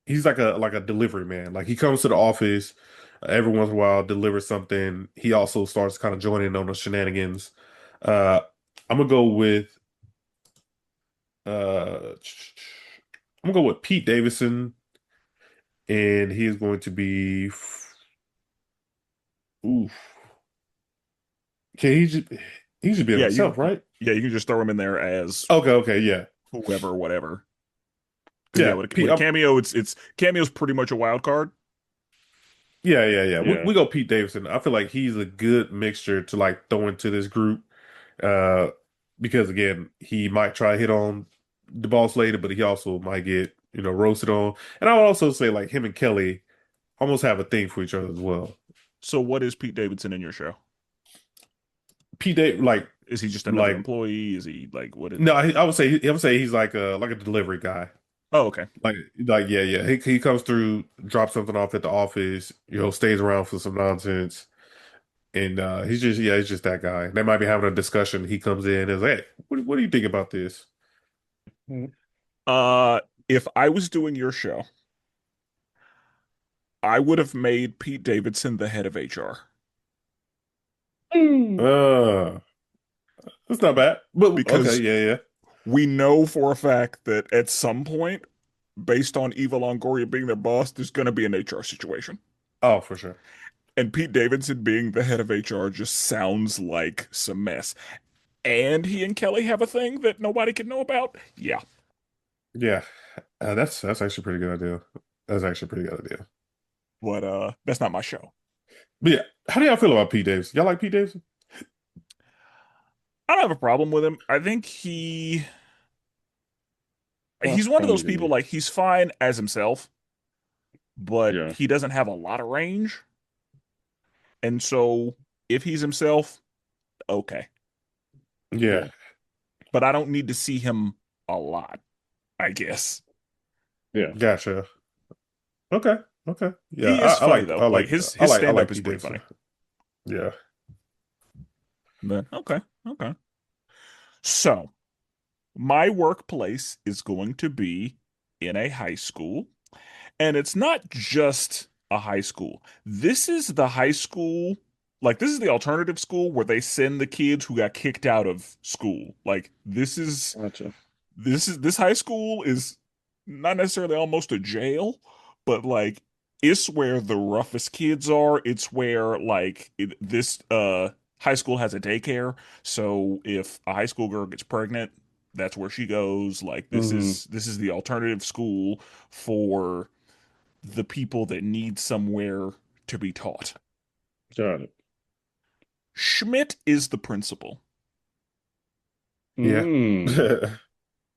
he's like a delivery man. Like he comes to the office every once in a while, delivers something. He also starts kind of joining on the shenanigans. Uh, I'm gonna go with uh, I'm gonna go with Pete Davidson, and he is going to be. Oof. Okay, he should be Yeah, himself, right? you can just throw him in there as Okay, okay, yeah. whoever, whatever. Because yeah, Yeah, Pete, with a cameo, it's cameo's pretty much a wild card. yeah. We, Yeah. we go Pete Davidson. I feel like he's a good mixture to like throw into this group. Uh, because again, he might try to hit on the boss later, but he also might get, roasted on. And I would also say like him and Kelly almost have a thing for each other as well. So what is Pete Davidson in your show? Pete Dave, Is he just another like employee? Is he like what is? no, I would say he's like a delivery guy. Oh, okay. Yeah. He comes through, drops something off at the office, stays around for some nonsense. And he's just that guy. They might be having a discussion. He comes in and is like, hey, what do you think about this? Mm. If I was doing your show, I would have made Pete Davidson the head of HR Uh, that's not bad. But okay, because yeah. we know for a fact that at some point, based on Eva Longoria being their boss, there's going to be an HR situation. Oh, for sure. And Pete Davidson being the head of HR just sounds like some mess. And he and Kelly have a thing that nobody can know about. Yeah, Yeah. That's actually a pretty good idea. That's actually a pretty good idea. but that's not my show. But yeah, how do y'all feel about Pete Davidson? Y'all like Pete Davidson? I don't have a problem with him. I think That's he's one of funny those to people me. like he's fine as himself, but Yeah. he doesn't have a lot of range. And so if he's himself, okay. Yeah. Yeah. But I don't need to see him a lot, I guess. Yeah. Gotcha. Okay. Okay. Yeah. He is I funny like though. I Like like I his like I stand-up like is Pete pretty Davidson. funny. Yeah. But okay, okay. So my workplace is going to be in a high school, and it's not just a high school. This is the high school, like this is the alternative school where they send the kids who got kicked out of school. Like Gotcha. this high school is not necessarily almost a jail, but like it's where the roughest kids are. It's where this high school has a daycare. So if a high school girl gets pregnant, that's where she goes. Like Hmm. this is the alternative school for the people that need somewhere to be taught. Got it. Schmidt is the principal. Yeah. Mm.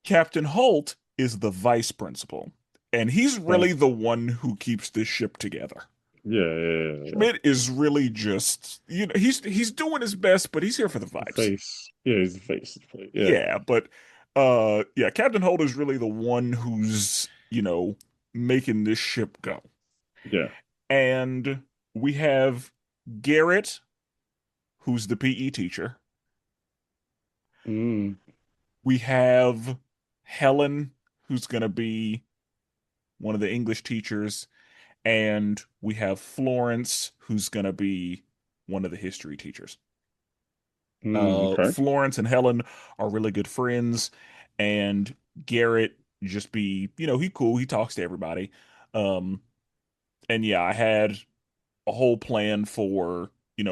Captain Holt is the vice principal, and he's Got really the one who keeps this ship together. yeah. Schmidt is really just, he's doing his best, but he's here for the The vibes. face. Yeah, he's the face of the play. Yeah. Yeah, but yeah, Captain Holt is really the one who's, making this ship go. Yeah. And we have Garrett, who's the PE teacher. Mm. We have Helen, who's going to be one of the English teachers, and we have Florence, who's going to be one of the history teachers. Mm. Okay. Florence and Helen are really good friends, and Garrett just be, he cool, he talks to everybody. Um, and yeah, I had a whole plan for,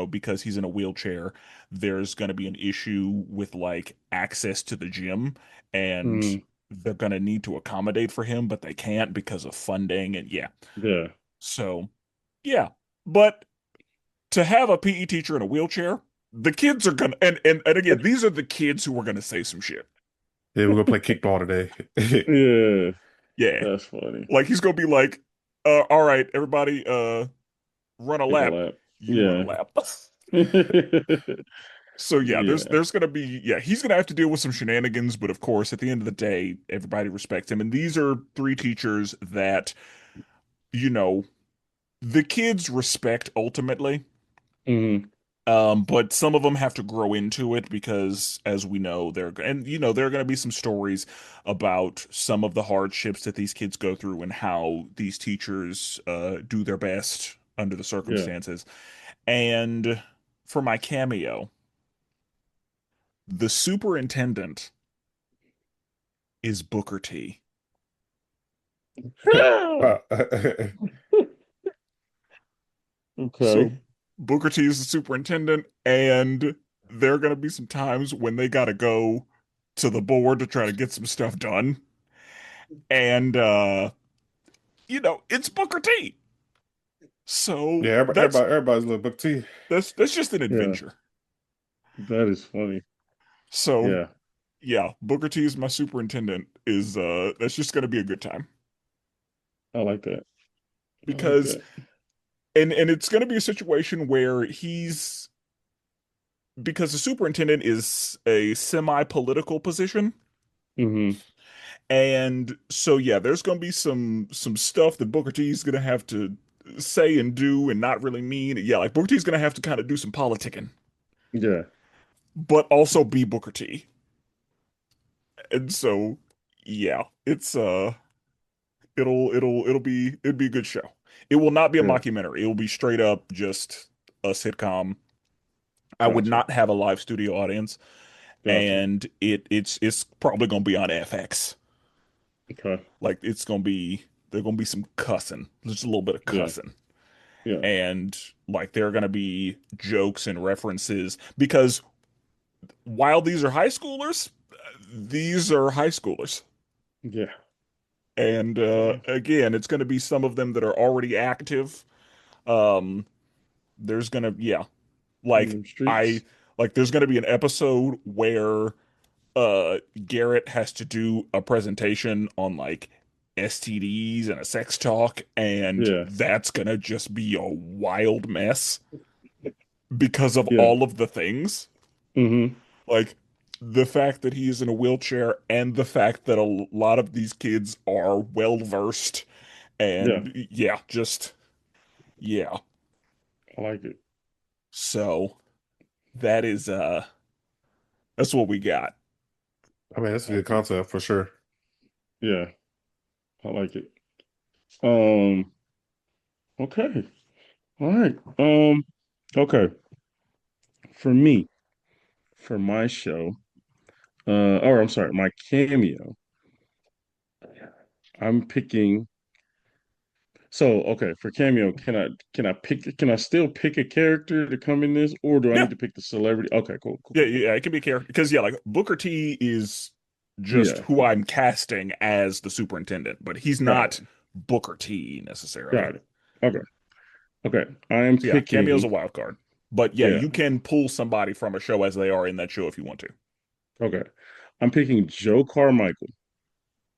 because he's in a wheelchair, there's going to be an issue with like access to the gym, and Mm. they're going to need to accommodate for him, but they can't because of funding. And yeah, Yeah. so yeah, but to have a PE teacher in a wheelchair, the kids are gonna, and again, these are the kids who are gonna say some shit. Yeah, we're gonna play kickball today. Yeah. Yeah, That's funny. like he's gonna be like, all right, everybody, run a Take a lap. lap. You run a Yeah. lap. So yeah, Yeah. there's gonna be yeah, he's gonna have to deal with some shenanigans, but of course, at the end of the day, everybody respects him. And these are three teachers that, you know, the kids respect ultimately. Hmm. But some of them have to grow into it because, as we know, there are going to be some stories about some of the hardships that these kids go through and how these teachers do their best under the Yeah. circumstances. And for my cameo, the superintendent is Booker T. So Okay. Booker T is the superintendent, and there are going to be some times when they got to go to the board to try to get some stuff done. And it's Booker T. So Yeah, everybody's a little book T. that's just an Yeah. adventure. That is funny. So Yeah. yeah, Booker T is my superintendent is that's just gonna be a good time. I like that. I like Because that. and it's gonna be a situation where because the superintendent is a semi-political position. Hmm. And so yeah, there's gonna be some stuff that Booker T is gonna have to say and do and not really mean. Yeah, like Booker T is gonna have to kind of do some politicking, Yeah. but also be Booker T. And so yeah, it'll be a good show. It will not be a Yeah. mockumentary. It will be straight up just a sitcom. I would Gotcha. not have a live studio audience, Gotcha. and it's probably gonna be on FX. Okay. Like it's gonna be there's gonna be some cussing, just a little bit of Yeah. cussing, Yeah. and like there are gonna be jokes and references because while these are high schoolers. Yeah. And again, it's going to be some of them that are already active. Um, there's going to, yeah, In like them I streets. there's going to be an episode where Garrett has to do a presentation on like STDs and a sex talk, and Yeah. that's going to just be a wild mess because of Yeah. all of the things. Hmm. Like the fact that he is in a wheelchair and the fact that a lot of these kids are well versed Yeah. and yeah, just yeah. I like it. So that is that's what we got. I mean, that's a I good like it. concept for sure. Yeah. I like it. Um, okay. All right. Okay. For me, for my show, or I'm sorry, my cameo, I'm picking. So, okay, for cameo, can I still pick a character to come in this, or do I Yeah. need to pick the celebrity? Okay, cool, cool, Yeah, cool, cool. yeah, it can be a character because yeah, like Booker T is just Yeah, who I'm casting as the superintendent, but he's got not it. Booker T necessarily. Got it. Okay. Okay. I am So yeah, cameo's a picking, wild card. But yeah, yeah, you can pull somebody from a show as they are in that show if you want to. okay. I'm picking Joe Carmichael.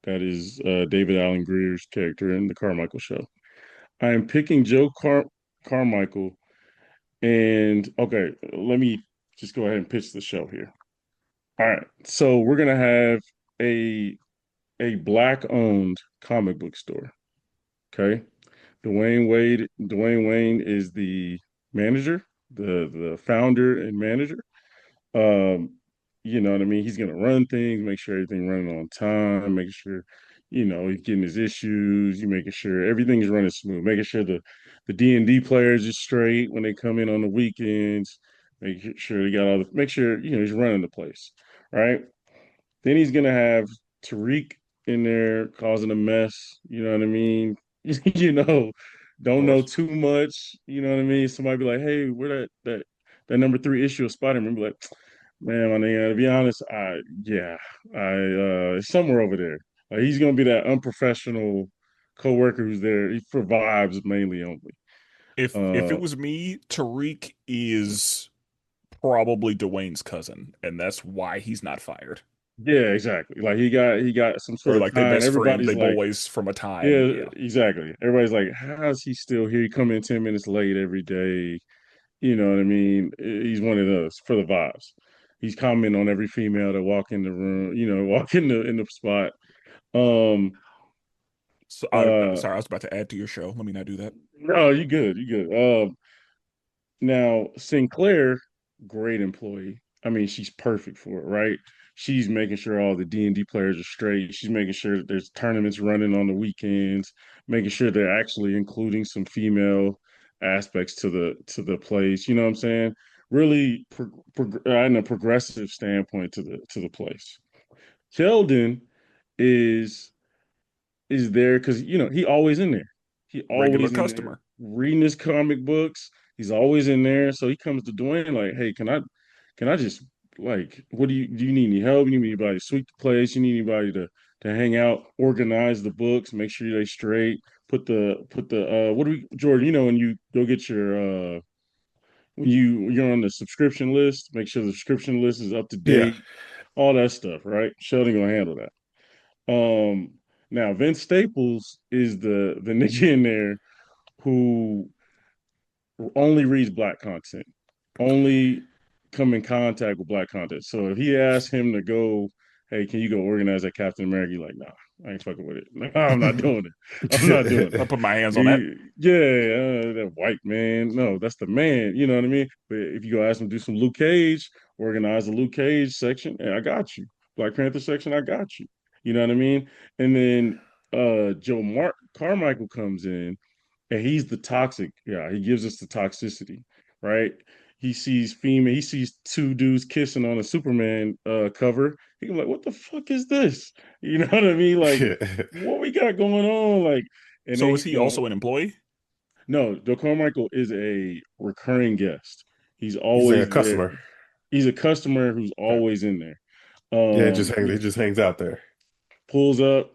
That is David Allen Greer's character in the Carmichael show. I am picking Carmichael. And okay, let me just go ahead and pitch the show here. All right. So we're gonna have a black owned comic book store. Okay. Dwayne Wayne is the manager, the founder and manager. Um, you know what I mean? He's gonna run things, make sure everything running on time, making sure, he's getting his issues, you making sure everything's running smooth, making sure the D&D players are straight when they come in on the weekends, making sure they got make sure, he's running the place. Right. Then he's gonna have Tariq in there causing a mess. You know what I mean? you know, Of don't know course. too much. You know what I mean? Somebody be like, "Hey, where that number three issue of Spider-Man?" Be like, "Man, my nigga, to be honest, it's somewhere over there." Like he's gonna be that unprofessional coworker who's there. He for vibes mainly only. If it Uh, was me, Tariq is probably Dwayne's cousin, and that's why he's not fired. yeah, exactly. Like he got some sort Or of like they tie, and best friends, everybody's they like. boys from a time, Yeah, yeah. exactly. Everybody's like, "How is he still here? He come in 10 minutes late every day." You know what I mean? He's one of those for the vibes. He's commenting on every female that walk in the room, walk in the spot. Um, So, uh, sorry, I was about to add to your show. Let me not do that. no, you good, you good. Now Sinclair, great employee. I mean, she's perfect for it, right? She's making sure all the D&D players are straight. She's making sure that there's tournaments running on the weekends, making sure they're actually including some female aspects to the place. You know what I'm saying? Really, in a progressive standpoint to the place. Sheldon is there because he always in there. He Regular always in there customer. reading his comic books. He's always in there. So he comes to Dwayne like, "Hey, can I just like, what do you need any help? You need anybody to sweep the place? You need anybody to hang out, organize the books, make sure they straight, put the what do we Jordan? When you go get your when you're on the subscription list, make sure the subscription list is up to Yeah. date, all that stuff, right? Sheldon gonna handle that. Um, Now Vince Staples is the nigga in there who only reads black content, only come in contact with black content. So if he asks him to go, hey, can you go organize that Captain America? You're like, nah, I ain't fucking with it. Like, I'm not doing it. I'm not doing I it. put my hands on that. Yeah, that white man. No, that's the man. You know what I mean? But if you go ask him to do some Luke Cage, organize the Luke Cage section, hey, I got you. Black Panther section, I got you. You know what I mean? And then Joe Mark Carmichael comes in and he's the toxic. Yeah, he gives us the toxicity, right? He sees two dudes kissing on a Superman cover. He can be like, what the fuck is this? You know what I mean? Like, Yeah. what we got going on? Like, and then So is he's he going, also an employee? no, Joe Carmichael is a recurring guest. He's He's a always there. customer. He's a customer who's Yeah. always in there. Yeah, he Yeah, just hangs out there. pulls up,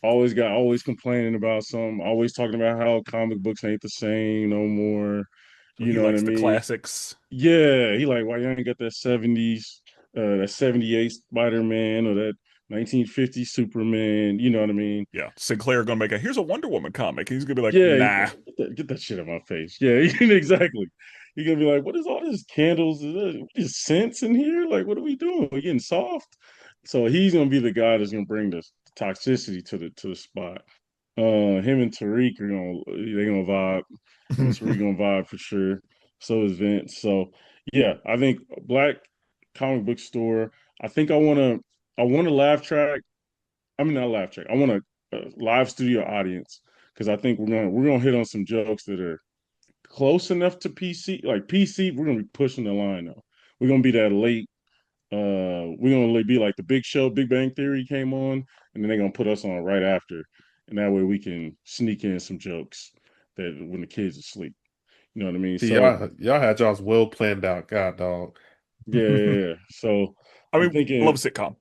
always complaining about something, always talking about how comic books ain't the same no more. So You he know what I likes the mean? classics. Yeah, he like, why you ain't got that 70s, that 78 Spider-Man or that 1950 Superman, you know what I mean? Yeah, Sinclair gonna make here's a Wonder Woman comic. He's gonna be like, Yeah, nah. get that shit out my face. Yeah, exactly. You're gonna be like, what is all this candles? Is scents in here? Like, what are we doing? We're getting soft. So he's gonna be the guy that's gonna bring the toxicity to the spot. Him and Tariq they're gonna vibe. Him and Tariq gonna vibe for sure. So is Vince. So yeah, I think Black Comic Book Store. I think I want a laugh track. I mean, not a laugh track. I want a live studio audience because I think we're gonna hit on some jokes that are close enough to PC. Like PC, we're gonna be pushing the line though. We're gonna be that late. We're gonna be like the Big Show, Big Bang Theory came on, and then they're gonna put us on right after, and that way we can sneak in some jokes that when the kids are asleep. You know what I mean? See, So y'all had y'all's well planned out. God dog. yeah, yeah, yeah. So I I'm mean, love a thinking, sitcom.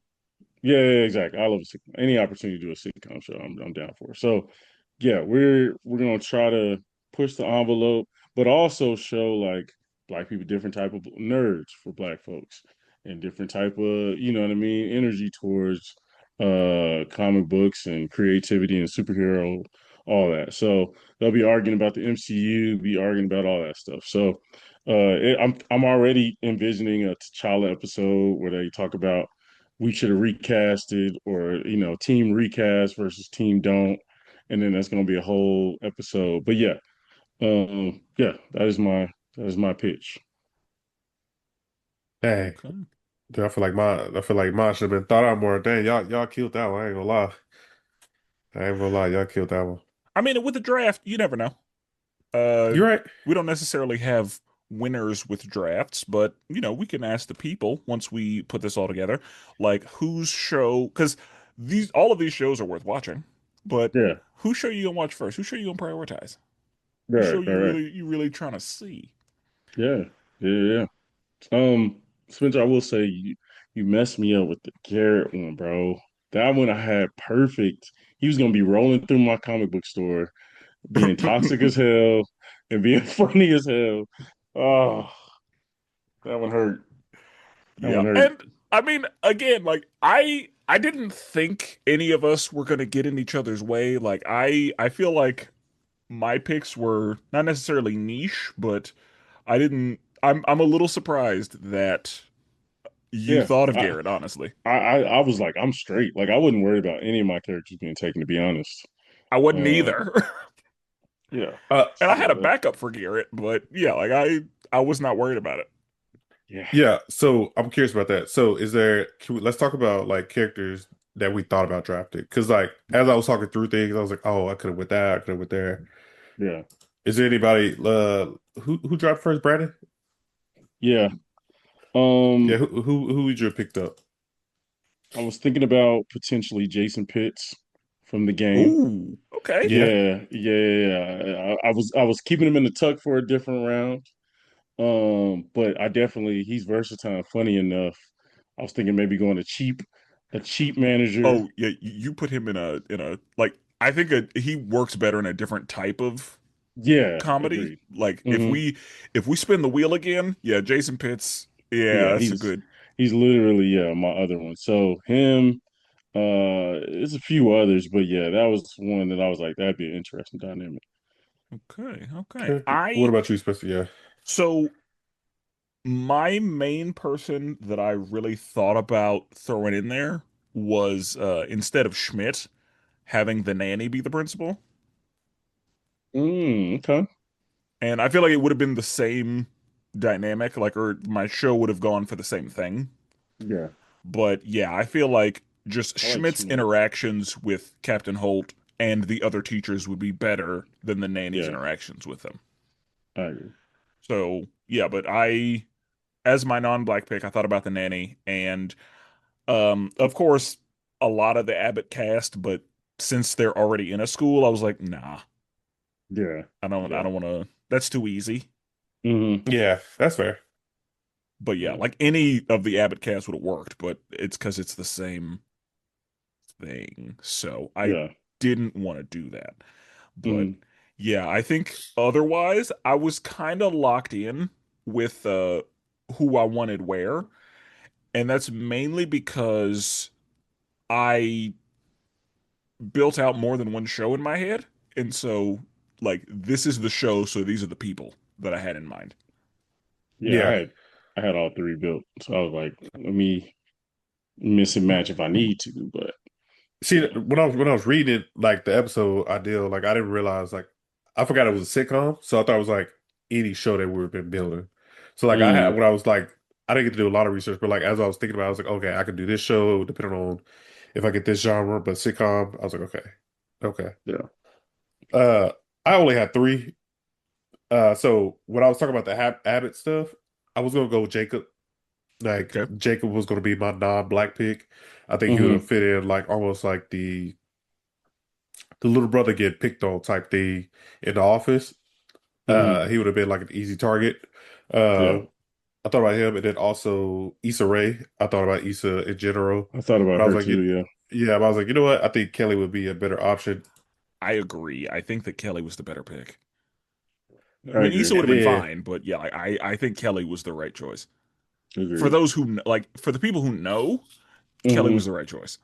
yeah, exactly. I love a sitcom. Any opportunity to do a sitcom show, I'm down for. So yeah, we're gonna try to push the envelope, but also show like black people different type of nerds for black folks and different type of what I mean energy towards comic books and creativity and superhero all that. So they'll be arguing about the MCU, be arguing about all that stuff. So I'm already envisioning a T'Challa episode where they talk about we should have recasted or team recast versus team don't, and then that's going to be a whole episode. But yeah, yeah, that is my pitch. Dang. Okay. Dude, I feel like mine should have been thought out more. Dang, y'all killed that one. I ain't gonna lie. I ain't gonna lie, y'all killed that one. I mean, with the draft, you never know. Uh, You're right. we don't necessarily have winners with drafts, but we can ask the people once we put this all together, like whose show, because all of these shows are worth watching, but Yeah, whose show you gonna watch first? Whose show you gonna prioritize? Whose show right, right, right. you really trying to see? Yeah, yeah, yeah. Spencer, I will say you messed me up with the Garrett one, bro. That one I had perfect. He was gonna be rolling through my comic book store, being toxic as hell and being funny as hell. Oh, that one hurt. That Yeah, one hurt. and I mean, again, like I didn't think any of us were gonna get in each other's way. Like I feel like my picks were not necessarily niche, but I didn't. I'm a little surprised that you Yeah, thought of Garrett, honestly. I was like, I'm straight. Like I wouldn't worry about any of my characters being taken, to be honest. I wasn't Uh, either. yeah, And I yeah, had a backup for Garrett, but yeah, like I was not worried about it. yeah, Yeah, so I'm curious about that. So is there, let's talk about like characters that we thought about drafting. Because like as I was talking through things, I was like, oh, I could have went there, I could have went there. yeah, Is there anybody who dropped first, Brandon? yeah. Yeah, Um, who would you have picked up? I was thinking about potentially Jason Pitts from the game. Ooh, okay. Yeah. I was keeping him in the tuck for a different round. But I definitely he's versatile and funny enough. I was thinking maybe going a cheap manager. Oh yeah, you put him in a like I think he works better in a different type of Yeah, comedy. agreed. Like Hmm. if we spin the wheel again, yeah, Jason Pitts, yeah, Yeah, that's a good. he's literally my other one. So him, there's a few others, but yeah, that was one that I was like, that'd be an interesting dynamic. Okay, okay. Okay. What about you, Spencer? Yeah. So my main person that I really thought about throwing in there was instead of Schmidt having the nanny be the principal. Okay. And I feel like it would have been the same dynamic, like, or my show would have gone for the same thing. Yeah, But yeah, I feel like just I like Schmidt's Schmidt. interactions with Captain Holt and the other teachers would be better than the nanny's Yeah, interactions with them. I agree. So yeah, but as my non-black pick, I thought about the nanny, and of course, a lot of the Abbott cast, but since they're already in a school, I was like, nah, Yeah, I yeah. don't want to. That's too easy. Hmm. Yeah, that's fair. But yeah, Yeah, like any of the Abbott cast would have worked, but it's because it's the same thing. So I yeah. didn't want to do that. But Hmm. yeah, I think otherwise I was kind of locked in with who I wanted where, and that's mainly because I built out more than one show in my head, and so like this is the show, so these are the people that I had in mind. Yeah, Yeah. I had all three built. So I was like, let me miss and match if I need to, but See, yeah. when I was reading it, like the episode ideal, like I didn't realize like I forgot it was a sitcom, so I thought it was like any show that we've been building. So like I had Mm, when I was like I didn't get to do a lot of research, but like as I was thinking about it, I was like, okay, I could do this show depending on if I get this genre, but sitcom, I was like, okay. Okay. yeah. Uh I only had three. So when I was talking about the Abbott stuff, I was gonna go with Jacob. Like Okay. Jacob was gonna be my non-black pick. I think he would have Hmm. fit in like almost like the little brother get picked on type thing in the office. Hmm. He would have been like an easy target. Uh, Yeah. I thought about him, and then also Issa Rae. I thought about Issa in general, I thought but about I was her like, too, yeah. yeah, but I was like, you know what? I think Kelly would be a better option. I agree. I think that Kelly was the better pick. I I mean, Issa agree. would And have been then, fine, but yeah, I think Kelly was the right choice. For Agreed. those who like, for the people who know, Kelly was Hmm. the right choice.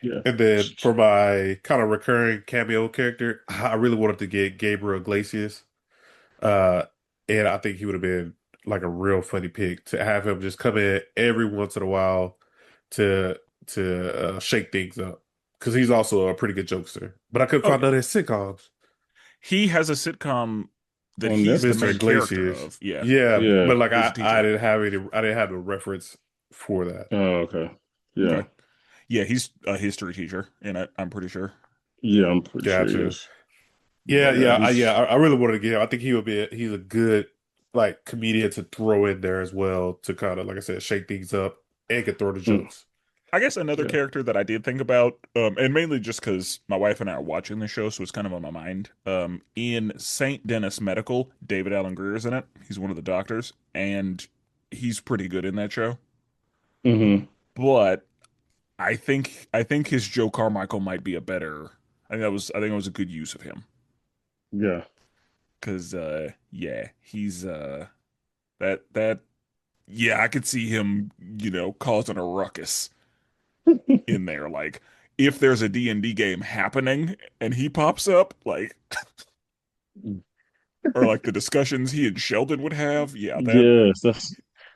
Yeah. and then for my kind of recurring cameo character, I really wanted to get Gabriel Iglesias. Uh, and I think he would have been like a real funny pick to have him just come in every once in a while to shake things up because he's also a pretty good jokester. But I couldn't Oh, find none of his sitcoms. he has a sitcom that On he's the Mr. main Netflix. character Iglesias, of. Yeah, yeah, Yeah. but like he's a I teacher. didn't have any, I didn't have a reference for that. Oh, okay. Okay. Yeah. Yeah, he's a history teacher in it, I'm pretty sure. Yeah, I'm pretty sure he Gotcha. is. Yeah, Yeah, I really wanted to get him. I think he would be. He's a good like comedian to throw in there as well to kind of like I said, shake things up and can throw the mm, jokes. I guess another yeah. character that I did think about, and mainly just because my wife and I are watching the show, so it's kind of on my mind. In St. Denis Medical, David Allen Greer is in it. He's one of the doctors, and he's pretty good in that show. Hmm. But I think his Joe Carmichael might be a better. I think that was a good use of him Yeah. because yeah, he's that yeah, I could see him, causing a ruckus in there. Like if there's a D&D game happening and he pops up, like or like the discussions he and Sheldon would have. Yeah, that Yes, that's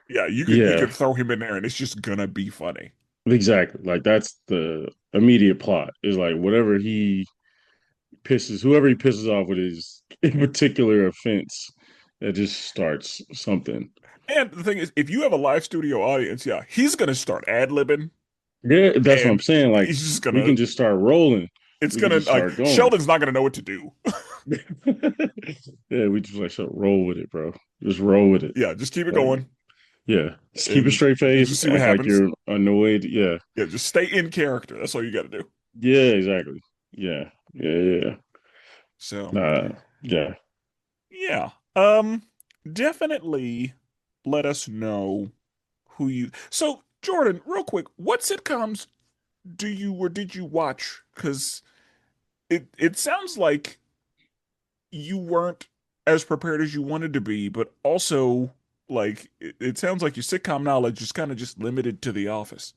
yeah, you yeah, could throw him in there and it's just gonna be funny. exactly. Like that's the immediate plot is like whoever he pisses off with his in particular offense, that just starts something. And the thing is, if you have a live studio audience, yeah, he's gonna start ad-libbing Yeah, that's what I'm and saying. Like he's just we gonna can just start rolling. it's We can gonna just like start going. Sheldon's not gonna know what to do. Yeah, we just like so roll with it, bro. Just roll with it. Yeah, just keep it Like, going yeah, just keep a and straight face. just see what Act like happens. you're annoyed. Yeah, Yeah, just stay in character. That's all you gotta do. yeah, exactly. Yeah, yeah, yeah. So Yeah, yeah. Definitely let us know who you so Jordan, real quick, what sitcoms do you or did you watch? Because it sounds like you weren't as prepared as you wanted to be, but also like it sounds like your sitcom knowledge is kind of just limited to The Office.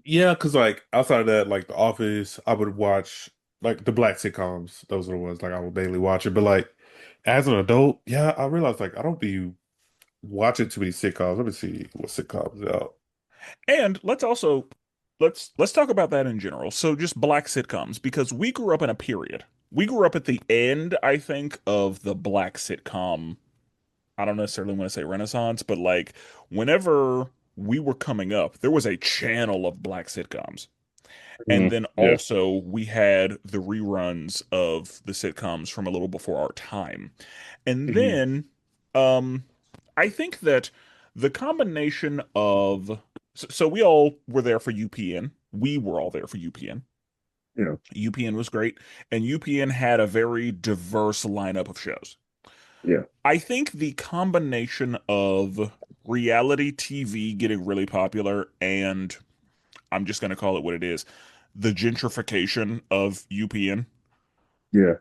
Yeah, because like outside of that, like The Office, I would watch like the black sitcoms. Those are the ones like I would daily watch it. But like as an adult, yeah, I realized like I don't be watching too many sitcoms. Let me see what sitcoms are out. And let's talk about that in general. So just black sitcoms because we grew up in a period. We grew up at the end, I think, of the black sitcom. I don't necessarily want to say Renaissance, but like whenever we were coming up, there was a channel of black sitcoms. And then yeah, also we had the reruns of the sitcoms from a little before our time. And hmm then I think that the combination of so we all were there for UPN. We were all there for UPN. yeah, UPN was great, and UPN had a very diverse lineup of shows. yeah, I think the combination of reality TV getting really popular and I'm just going to call it what it is, the gentrification of UPN, yeah,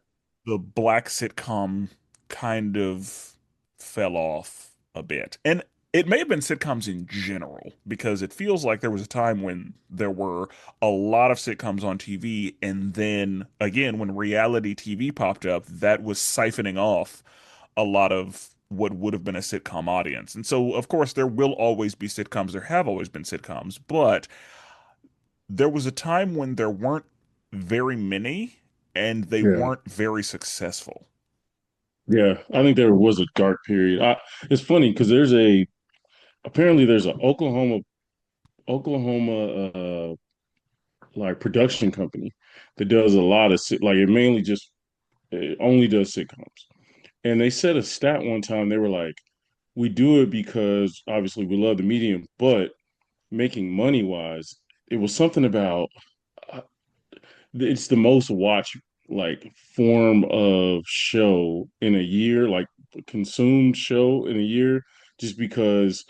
the black sitcom kind of fell off a bit. And it may have been sitcoms in general, because it feels like there was a time when there were a lot of sitcoms on TV, and then again, when reality TV popped up, that was siphoning off a lot of what would have been a sitcom audience. And so, of course, there will always be sitcoms, there have always been sitcoms, but there was a time when there weren't very many and they yeah, weren't very successful. yeah. I think there was a dark period. It's funny because apparently there's an Oklahoma like production company that does a lot of like it only does sitcoms. And they said a stat one time. They were like, we do it because obviously we love the medium, but making money wise, it was something about uh, it's the most watched like form of show in a year, like consumed show in a year, just because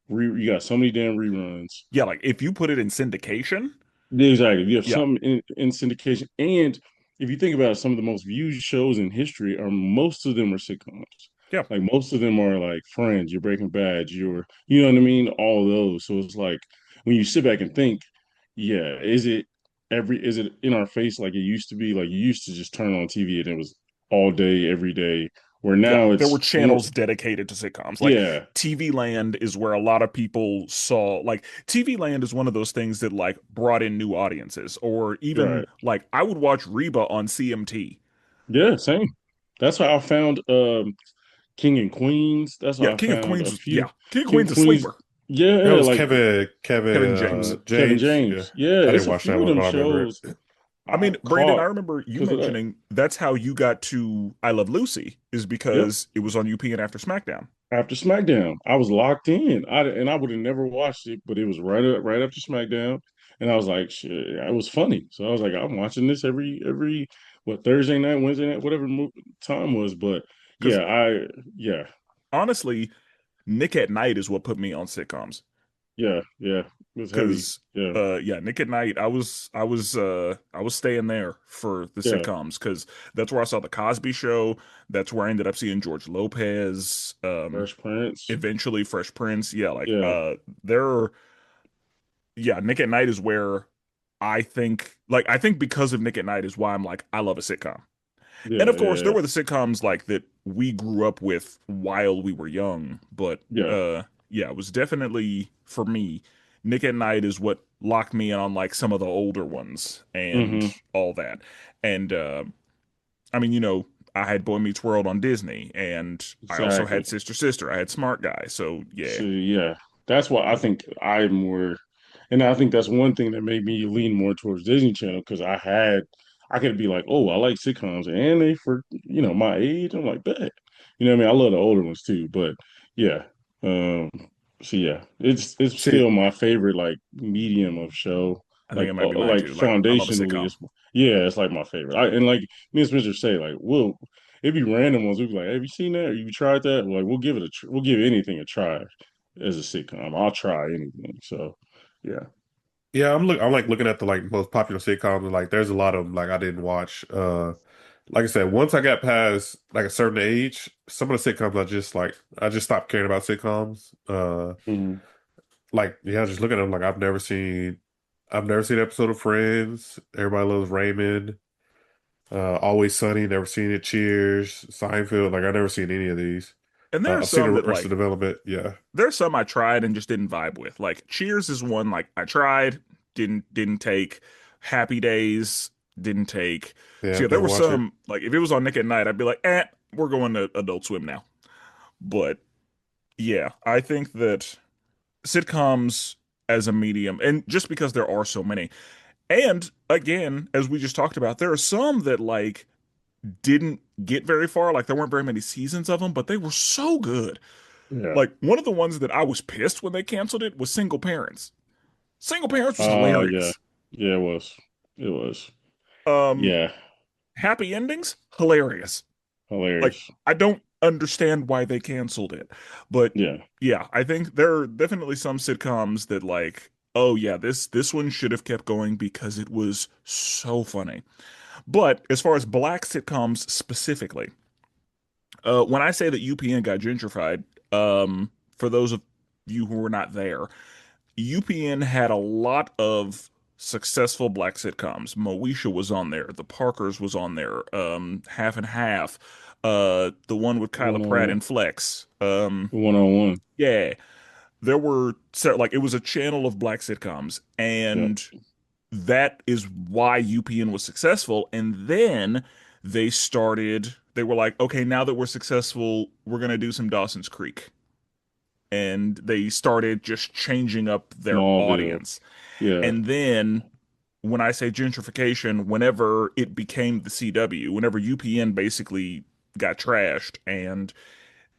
you got so many damn reruns. Yeah, like if you put it in syndication, Exactly. You have yeah, some in syndication. And if you think about it, some of the most viewed shows in history are most of them are sitcoms. yeah, Like most of them are like Friends, your Breaking Bad, you know what I mean? All those. So it's like when you sit back and think, yeah, is it in our face like it used to be? Like you used to just turn on TV and it was all day, every day. Where yeah. now There were it's almost channels dedicated to sitcoms. Like yeah, TV Land is where a lot of people saw, like TV Land is one of those things that like brought in new audiences, or even right. like I would watch Reba on CMT. Yeah, same. That's how I found King and Queens. That's Yeah, how I King of found a Queens, few yeah, King of King Queens of a Queens. sleeper. That Yeah, was like Kevin James. Kevin James. Yeah, James. Yeah, I didn't it's a watch few that of one, them but I remember shows it. I I mean, Brandon, I caught remember you because of that. mentioning that's how you got to I Love Lucy, is Yep. because it was on UPN after SmackDown. After SmackDown, I was locked in. I would have never watched it, but it was right after SmackDown, and I was like, shit, it was funny. So I was like, I'm watching this every what Thursday night, Wednesday night, whatever time was. But Because yeah, yeah, honestly, Nick at Night is what put me on sitcoms. yeah, it was heavy. Because Yeah, yeah, Nick at Night, I was staying there for the yeah, sitcoms because that's where I saw the Cosby Show. That's where I ended up seeing George Lopez. Fresh Prince. Eventually Fresh Prince. Yeah, like Yeah, there. Yeah, Nick at Night is where I think because of Nick at Night is why I'm like I love a sitcom. And yeah, of course, there yeah, were the sitcoms like that we grew up with while we were young. But Yeah. yeah, it was definitely for me. Nick at Night is what locked me in on like some of the older ones and Hmm. all that. And I mean, I had Boy Meets World on Disney, and I also had Exactly. Sister Sister. I had Smart Guy. So yeah. So yeah, that's why I think I'm more, and I think that's one thing that made me lean more towards Disney Channel because I could be like, oh, I like sitcoms and they for my age. I'm like that. You know what I mean? I love the older ones too, but yeah. Um, so yeah, it's See, still my favorite like medium of show. I think it might be mine Like too. Like I love a foundationally, sitcom. it's yeah, it's like my favorite. And like me and Spencer say, like it'd be random ones. We'd be like, "Have you seen that? Or you tried that?" Like, we'll give anything a try as a sitcom. I'll try anything. So, yeah. yeah, I'm like looking at the like most popular sitcoms and like there's a lot of them like I didn't watch. Like I said, once I got past like a certain age, some of the sitcoms I just stopped caring about sitcoms. Hmm. Like yeah, just looking at them like I've never seen an episode of Friends. Everybody Loves Raymond. Always Sunny, never seen it. Cheers, Seinfeld, like I never seen any of these. And there are I've seen some that Arrested like Development. Yeah, there's some I tried and just didn't vibe with. Like Cheers is one like I tried, didn't take. Happy Days didn't take. yeah, So yeah, there didn't were watch it. some like if it was on Nick at Night, I'd be like, we're going to Adult Swim now. But yeah, I think that sitcoms as a medium, and just because there are so many, and again, as we just talked about, there are some that like didn't get very far. Like there weren't very many seasons of them, but they were so good. Yeah. Like one of the ones that I was pissed when they canceled it was Single Parents. Single Parents was Yeah. hilarious. Yeah, it was. It was. Um, Yeah. Happy Endings, hilarious. Like Hilarious. I don't understand why they canceled it, but Yeah. yeah, I think there are definitely some sitcoms that like, oh yeah, this one should have kept going because it was so funny. But as far as black sitcoms specifically, when I say that UPN got gentrified, for those of you who were not there, UPN had a lot of successful black sitcoms. Moesha was on there. The Parkers was on there. Half and Half. The one with Kyla One Pratt on and Flex. one on one. Yeah, there were like it was a channel of black sitcoms, Yeah. and that is why UPN was successful. And then they were like, okay, now that we're successful, we're gonna do some Dawson's Creek. And they started just changing up their Smallville. audience. Yeah. And then when I say gentrification, whenever it became the CW, whenever UPN basically got trashed and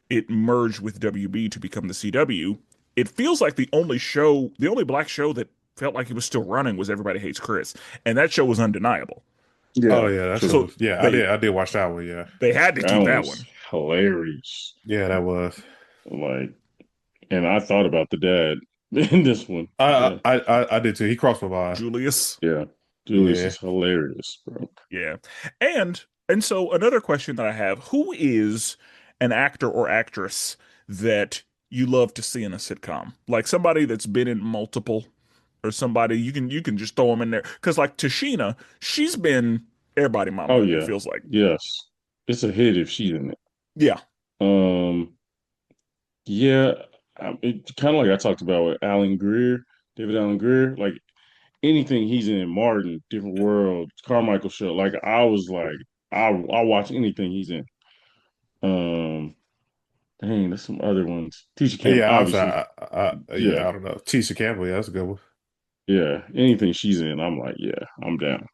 it merged with WB to become the CW, it feels like the only black show that felt like it was still running was Everybody Hates Chris. And that show was undeniable. Oh Yeah. yeah, that show True. So was yeah. they I did watch that one. Yeah, they had to That keep that was one. hilarious. yeah, that was. Like, and I thought about the dad in this one. Yeah. I did too. He crossed my mind. Julius. Yeah. Julius Yeah. is hilarious, bro. Yeah. And so another question that I have, who is an actor or actress that you love to see in a sitcom? Like somebody that's been in multiple or somebody you can just throw them in there. Cause like Tashina, she's been everybody Oh mama, it yeah. feels like. Yes. It's a hit if she's in it. Yeah. Um, yeah, it kind of like I talked about with Alan Greer, David Allen Greer, like anything he's in, Martin, Different World, Carmichael Show, like I was like, I'll watch anything he's in. Um, dang, there's some other ones. Teacher Camp, Yeah, obviously. Yeah, yeah, I don't know. Tisha Campbell, yeah, that's a good one. yeah. Anything she's in, I'm like, yeah, I'm down.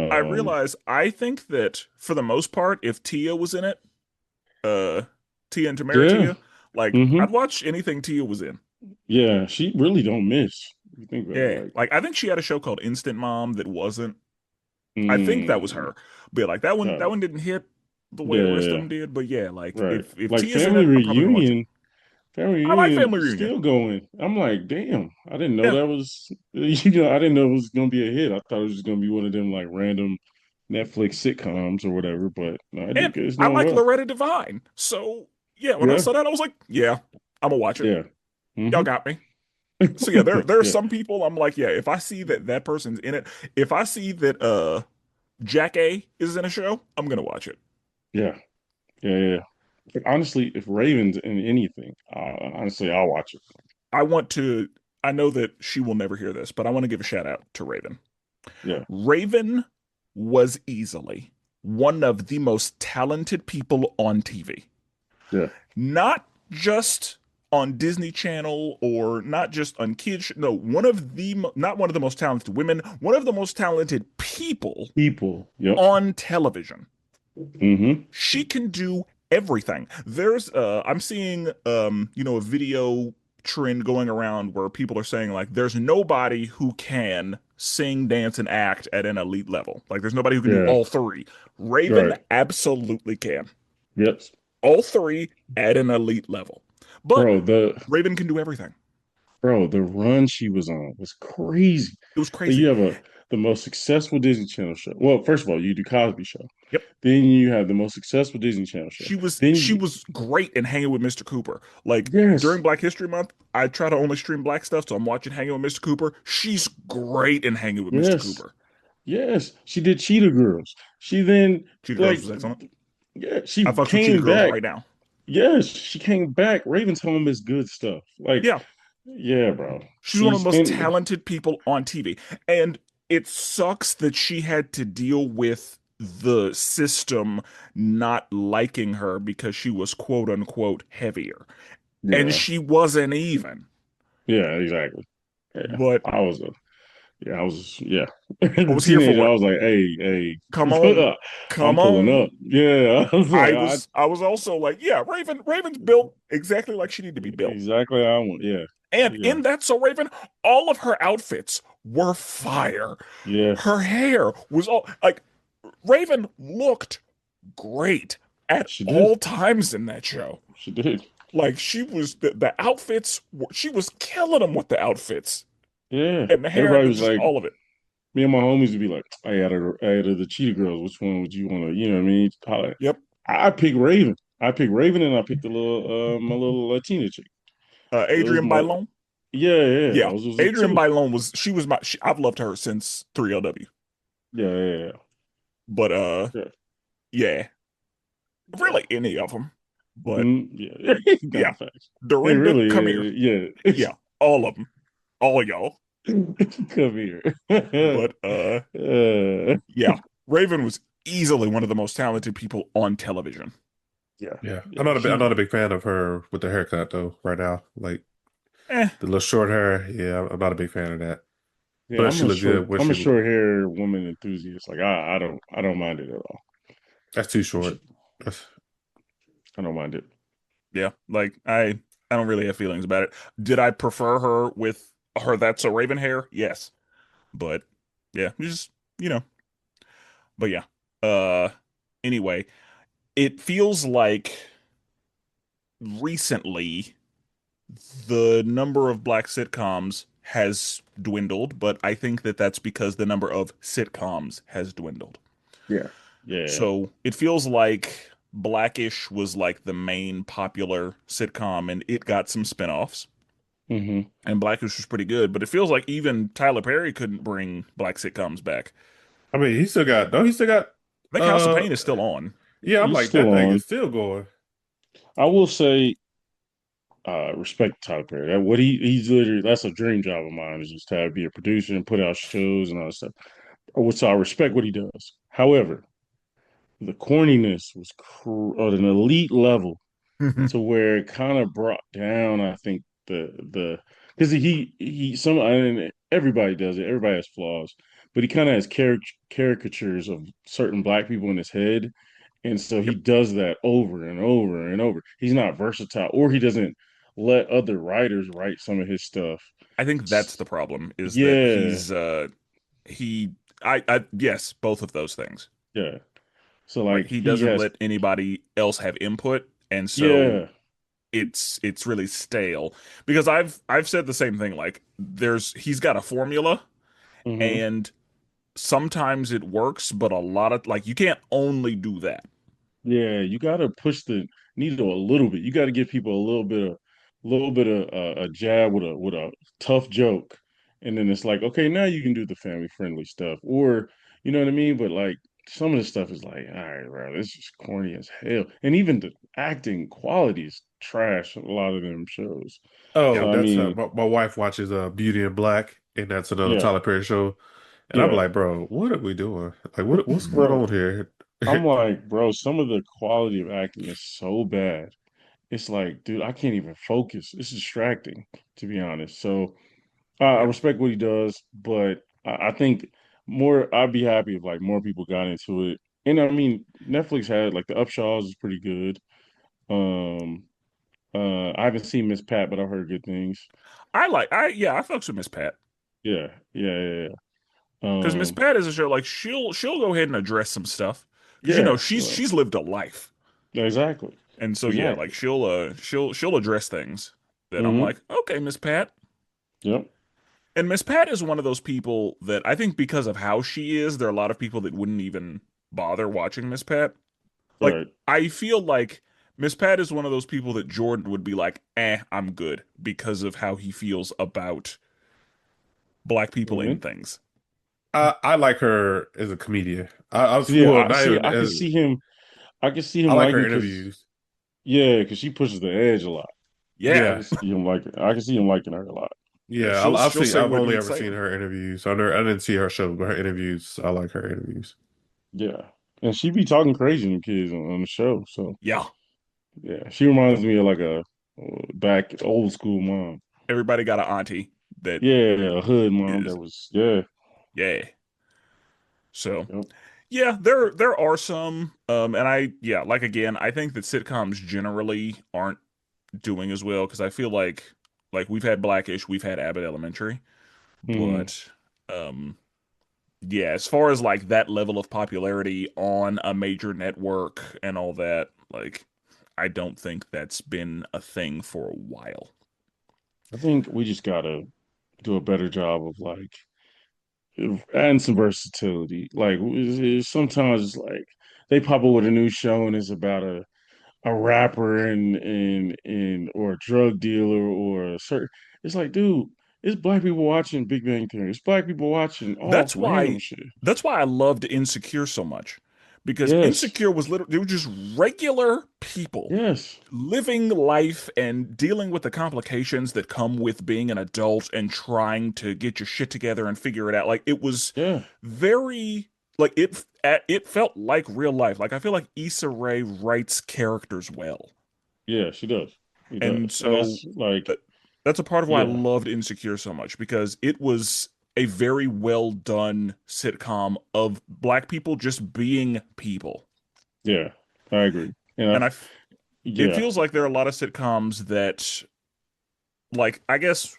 I Um, realize I think that for the most part, if Tia was in it, uh Tia and Tamara yeah. Tia, like Hmm. I'd watch anything Tia was in. Yeah, she really don't miss. You think about it, Yeah. like, Like I think she had a show called Instant Mom that wasn't. I think that was mm, her. But yeah, like that no, one didn't hit the way the rest of yeah, them did. But yeah, like right. if Like Tia's in it, I'm probably gonna watch it. Family I like Reunion Family Reunion. still going. I'm like, damn, I didn't know Yeah. that was, I didn't know it was gonna be a hit. I thought it was just gonna be one of them like random Netflix sitcoms or whatever. But no, it did And good. It's I doing like well. Loretta Devine. So yeah, when I Yeah, saw that, I was like, yeah, I'm gonna watch it. yeah, Y'all hmm got me. So yeah, there are yeah, some people I'm like, yeah, if I see that that person's in it, if I see that Jack A is in a show, I'm gonna watch it. yeah. Yeah, yeah. But honestly, if Raven's in anything, honestly, I'll watch it. I want to, I know that she will never hear this, but I want to give a shout out to Raven. Yeah, Raven was easily one of the most talented people on TV. yeah, Not just on Disney Channel or not just on kids. No, one of the not one of the most talented women, one of the most talented people people. Yep. on television. Mm-hmm. She can do everything. There's I'm seeing a video trend going around where people are saying like there's nobody who can sing, dance, and act at an elite level. Like there's nobody who can do Yeah. all three. Raven Right. absolutely can. Yep. All three at an elite level. But Bro, Raven can do everything. the run she was on was crazy. It was Like crazy. you have the most successful Disney Channel show. Well, first of all, you do Cosby Show. Yep. Then you have the most successful Disney Channel show. Then She you, was great in Hanging with Mr. Cooper. Like yes, during Black History Month, I try to only stream black stuff, so I'm watching Hanging with Mr. Cooper. She's great in Hanging with Mr. yes, Cooper. yes. She did Cheetah Girls. She then Cheetah Girls like was excellent. yeah, I she fucks with Cheetah came Girls back. right now. Yes, she came back. Raven's Home is good stuff. Like, Yeah, yeah, bro. she's one of the most And talented people on TV. And it sucks that she had to deal with the system not liking her because she was quote unquote heavier. And yeah, she wasn't even. yeah, exactly. Yeah, But I was, yeah. I As a was here teenager, for I it. was like, hey, Come on. hey, I'm Come pulling on. up. Yeah, I was like, I was also like, yeah, Raven's built exactly like she needed to be built. exactly how I want. Yeah, And yeah, in that So Raven, all of her outfits were fire. Her yes, hair was all like Raven looked great at she did. all times in that show. She did. Like the outfits, she was killing them with the outfits Yeah, and the hair everybody and was just like, all of it. me and my homies would be like, I had the Cheetah Girls. Which one would you want to, you know what I mean? Yep. I picked Raven. I picked Raven, and I picked the little, my little Latina chick. Those Adrian my, Bailon. yeah, yeah. Yeah. Those was the Adrian two. Bailon I've loved her since 3LW. Yeah, yeah, But yeah. yeah, Yeah. really any of them. But Mm, yeah. yeah, Nah, facts. They Dorinda, really, come here. yeah. Yeah, all of them, all of y'all. Come here. But Uh, yeah, Raven was easily one of the most talented people on television. yeah, Yeah, yeah. I'm not a She, big fan of her with the haircut though. Right now, like Eh, the little short hair. Yeah, I'm not a big fan of that. yeah. But she looked good. What I'm she a short hair woman enthusiast. Like I don't mind it at all. that's too She, short. That's, I don't mind it. yeah, like I don't really have feelings about it. Did I prefer her with her That's a Raven hair? Yes, but yeah, just you know. But yeah. Uh, anyway, it feels like recently the number of black sitcoms has dwindled, but I think that that's because the number of sitcoms has dwindled. Yeah, yeah. So it feels like Blackish was like the main popular sitcom and it got some spinoffs. Hmm. And Blackish was pretty good, but it feels like even Tyler Perry couldn't bring black sitcoms back. I mean, he still got no. He still got. I think House of Uh, Pain is still on. yeah. I'm He's like still that thing on. is still going. I will say, respect Tyler Perry. He's literally that's a dream job of mine is just to be a producer and put out shows and all that stuff. Which I respect what he does. However, the corniness was at an elite level to where it kind of brought down, I think, the because he some and everybody does it. Everybody has flaws, but he kind of has caricatures of certain black people in his head, and so he Yep. does that over and over and over. He's not versatile, or he doesn't let other writers write some of his stuff. I think that's the problem is that Yeah, he I yes, both of those things. yeah. So Like like he he doesn't has, let anybody else have input, and so yeah. it's really stale. Because I've said the same thing. Like he's got a formula, Hmm. and sometimes it works, but a lot of like you can't only do that. Yeah, you got to push the needle a little bit. You got to give people a little bit of a jab with a tough joke, and then it's like, okay, now you can do the family friendly stuff, or you know what I mean. But like, some of the stuff is like, all right, bro, this is corny as hell. And even the acting quality is trash in a lot of them shows. Oh, So I that's mean, my wife watches Beauty and Black, and that's another yeah, Tyler Perry show. And I'm yeah, like, bro, what are we doing? Like, what's going bro. on here? I'm like, bro, some of the quality of acting is so bad. It's like, dude, I can't even focus. It's distracting, to be honest. So I Yeah, respect what he does, but I think more. I'd be happy if like more people got into it. And I mean, Netflix had like the Upshaws is pretty good. Um, I haven't seen Miss Pat, but I've heard good things. I fucks with Miss Pat Yeah, yeah, yeah, yeah. because Miss Pat is a show like she'll go ahead and address some stuff because Yeah, she's lived a life, exactly, and so yeah, like exactly. she'll address things that I'm Mm-hmm. like, okay, Miss Pat. Yep. And Miss Pat is one of those people that I think because of how she is, there are a lot of people that wouldn't even bother watching Miss Pat. Like, Right. I feel like Miss Pat is one of those people that Jordan would be like, I'm good because of how he feels about black people in Women. things. I like her as a comedian. I was Yeah, well, I not see. even I can as see him. I can see I him like liking her because interviews. yeah, because she pushes the edge a lot. I Yeah, Yeah, can see him liking. I can see him liking her a lot. yeah. I've she'll seen. say I've what only needs ever seen saying. her interviews. I didn't see her show, but her interviews. I like her interviews. Yeah, and she be talking crazy to kids on the show. So Yeah, yeah, she reminds me of like a back old school mom. everybody got an auntie that Yeah, a hood mom that is, was yeah. yeah. So Yep. yeah, there are some, and like again, I think that sitcoms generally aren't doing as well because I feel like we've had Blackish, we've had Abbott Elementary, Hmm. but um yeah, as far as like that level of popularity on a major network and all that, like I don't think that's been a thing for a while. I think we just gotta do a better job of like adding some versatility. Like sometimes it's like they pop up with a new show and it's about a rapper and or a drug dealer or a certain. It's like, dude, it's black people watching Big Bang Theory. It's black people watching all That's random why shit. that's why I loved Insecure so much because Yes, Insecure was literally they were just regular people yes, living life and dealing with the complications that come with being an adult and trying to get your shit together and figure it out. Like it was yeah, very like it felt like real life. Like I feel like Issa Rae writes characters well. yeah. She does, she And does, and so that's like, that, that's a part of why I yeah, loved Insecure so much because it was a very well done sitcom of black people just being people. yeah. I agree, and And it yeah, feels like there are a lot of sitcoms that like I guess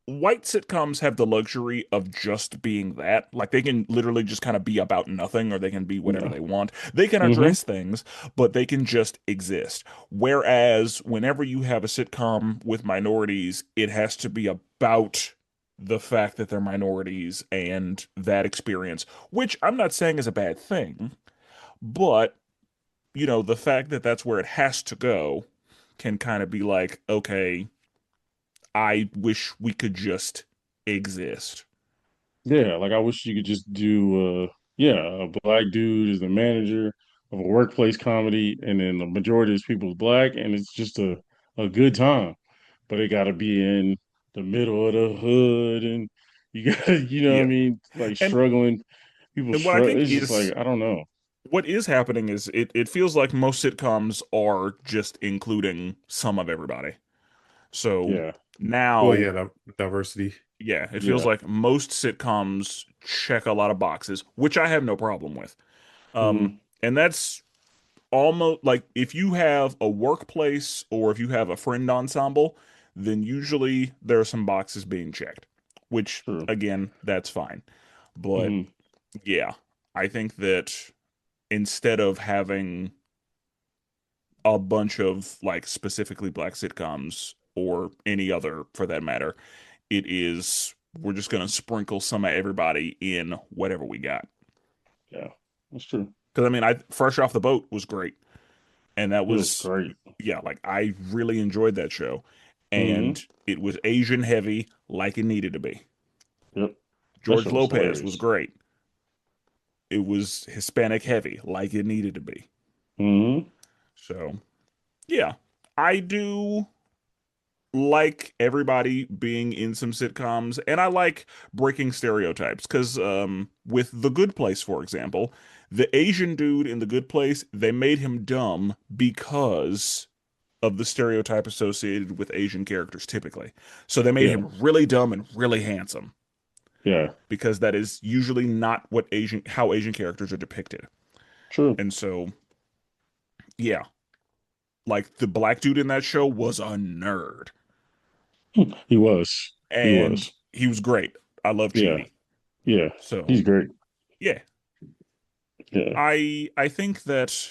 white sitcoms have the luxury of just being that. Like they can literally just kind of be about nothing or they can be whatever yeah, they want. They can mm-hmm, address things, but they can just exist. Whereas whenever you have a sitcom with minorities, it has to be about the fact that they're minorities and that experience, which I'm not saying is a bad thing, but the fact that that's where it has to go can kind of be like, okay, I wish we could just exist. yeah. Like I wish you could just do, yeah, a black dude is the manager of a workplace comedy, and then the majority of his people is black, and it's just a good time. But it got to be in the middle of the hood, and you got to, you know what I Yeah. mean, like And struggling. People and what I struggle. think It's just like is I don't know. what is happening is it feels like most sitcoms are just including some of everybody. So Yeah, Well, now, yeah, diversity. yeah, it feels yeah, like most sitcoms check a lot of boxes, which I have no problem with. hmm, And that's almost like if you have a workplace or if you have a friend ensemble, then usually there are some boxes being checked, which true. again, that's fine. But Hmm. yeah, I think that instead of having a bunch of like specifically black sitcoms or any other for that matter, it is we're just going to sprinkle some of everybody in whatever we got. Yeah, that's true. Because I mean, I Fresh Off the Boat was great, and that It was was great. yeah, like I really enjoyed that show, Hmm. and it was Asian heavy like it needed to be. Yep, that George show was Lopez was hilarious. great. it was Hispanic heavy, like it needed to be. Hmm. So, yeah, I do like everybody being in some sitcoms, and I like breaking stereotypes because, with The Good Place, for example, the Asian dude in The Good Place, they made him dumb because of the stereotype associated with Asian characters typically. So they made Yeah. him really dumb and really handsome Yeah. because that is usually not what how Asian characters are depicted. True. And so, yeah, like the black dude in that show was a nerd He was. He and was. he was great. I love Yeah. Chidi. Yeah. So, He's great. yeah, Yeah. I think that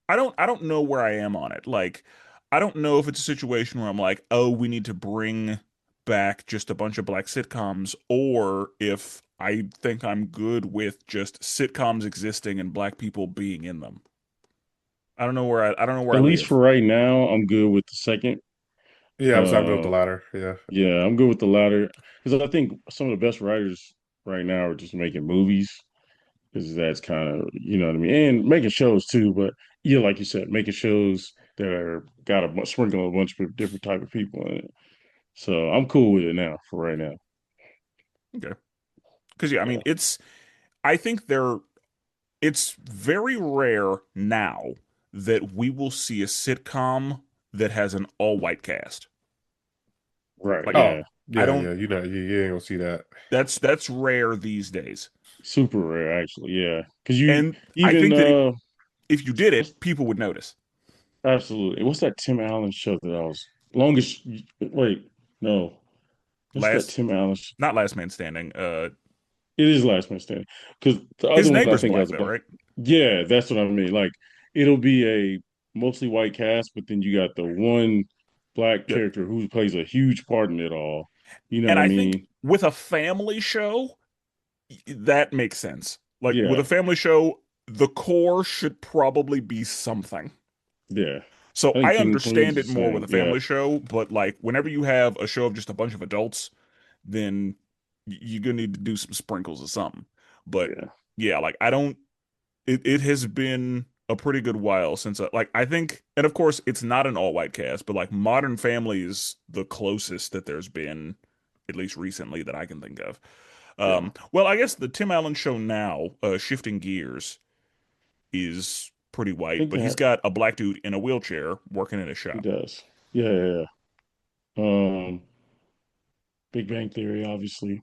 I don't know where I am on it. Like I don't know if it's a situation where I'm like, "Oh, we need to bring back just a bunch of black sitcoms," or if I think I'm good with just sitcoms existing and black people being in them. I don't know where I At least for live. right now, I'm good with the second. Yeah, I'm gonna go with the Uh, latter. Yeah. yeah, I'm good with the latter because I think some of the best writers right now are just making movies because that's kind of, you know what I mean, and making shows too. But yeah, like you said, making shows that are got sprinkle a bunch of different type of people in it. So I'm cool with it now for right now. Okay. Because yeah, I Yeah, mean, I think it's very rare now that we will see a sitcom that has an all-white cast. right. Like Oh, Yeah, I yeah, don't yeah. You ain't gonna see that. that's rare these days. super rare actually. Yeah, because you And I even think that if you did what's it, people would notice. absolutely what's that Tim Allen show that I was longest? Wait, no, what's that Last Tim Allen? Not Last Man Standing. It is Last Man Standing because the His other ones I neighbor's think I black was though, about. right? Yeah, that's what I mean. Like it'll be a mostly white cast, but then you got the one black Yep. character who plays a huge part in it all. You know And what I I think mean? with a family show, that makes sense. Like with a Yeah, family show, the core should probably be something. yeah. So I think I King of Queens understand is it the more with same. a Yeah, family show, but like whenever you have a show of just a bunch of adults, then you're gonna need to do some sprinkles or something. But yeah. yeah, like I don't it has been a pretty good while since like I think, and of course it's not an all white cast, but like Modern Family is the closest that there's been, at least recently, that I can think of. Yeah, Well, I guess the Tim Allen show now, Shifting Gears, is pretty I white, think but he's that got a black dude in a wheelchair working in a he shop. does. Yeah, yeah, yeah. Big Bang Theory, obviously.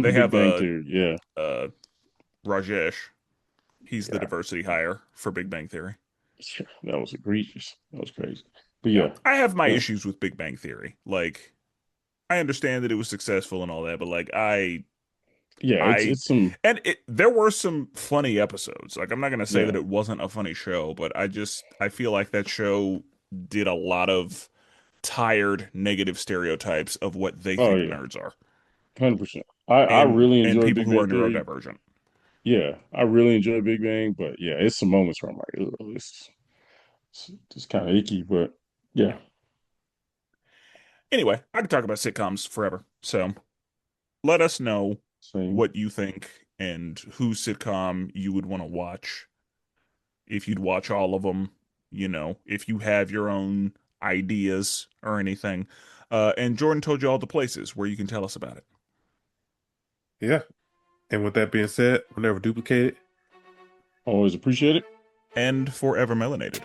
They Big have Bang Theory. Yeah, uh Rajesh. He's the yeah. diversity hire for Big Bang Theory. That was egregious. That was crazy. But Yeah, yeah, I have my uh, issues with Big Bang Theory. Like, I understand that it was successful and all that, but like, yeah. I, It's some. and there were some funny episodes. Like, I'm not gonna say that Yeah. it wasn't a funny show, but I feel like that show did a lot of tired negative stereotypes of what they Oh think yeah. nerds are 100%. I really and enjoy people Big who are Bang Theory. neurodivergent. Yeah, I really enjoy Big Bang, but yeah, it's some moments where I'm like, "Ugh, it's just kind of icky, but yeah, Yeah. Anyway, I could talk about sitcoms forever. So let us know same. what you think and whose sitcom you would want to watch. If you'd watch all of them, if you have your own ideas or anything. And Jordan told you all the places where you can tell us about it. Yeah. And with that being said, we'll never duplicate it. Always appreciate it. And forever melanated.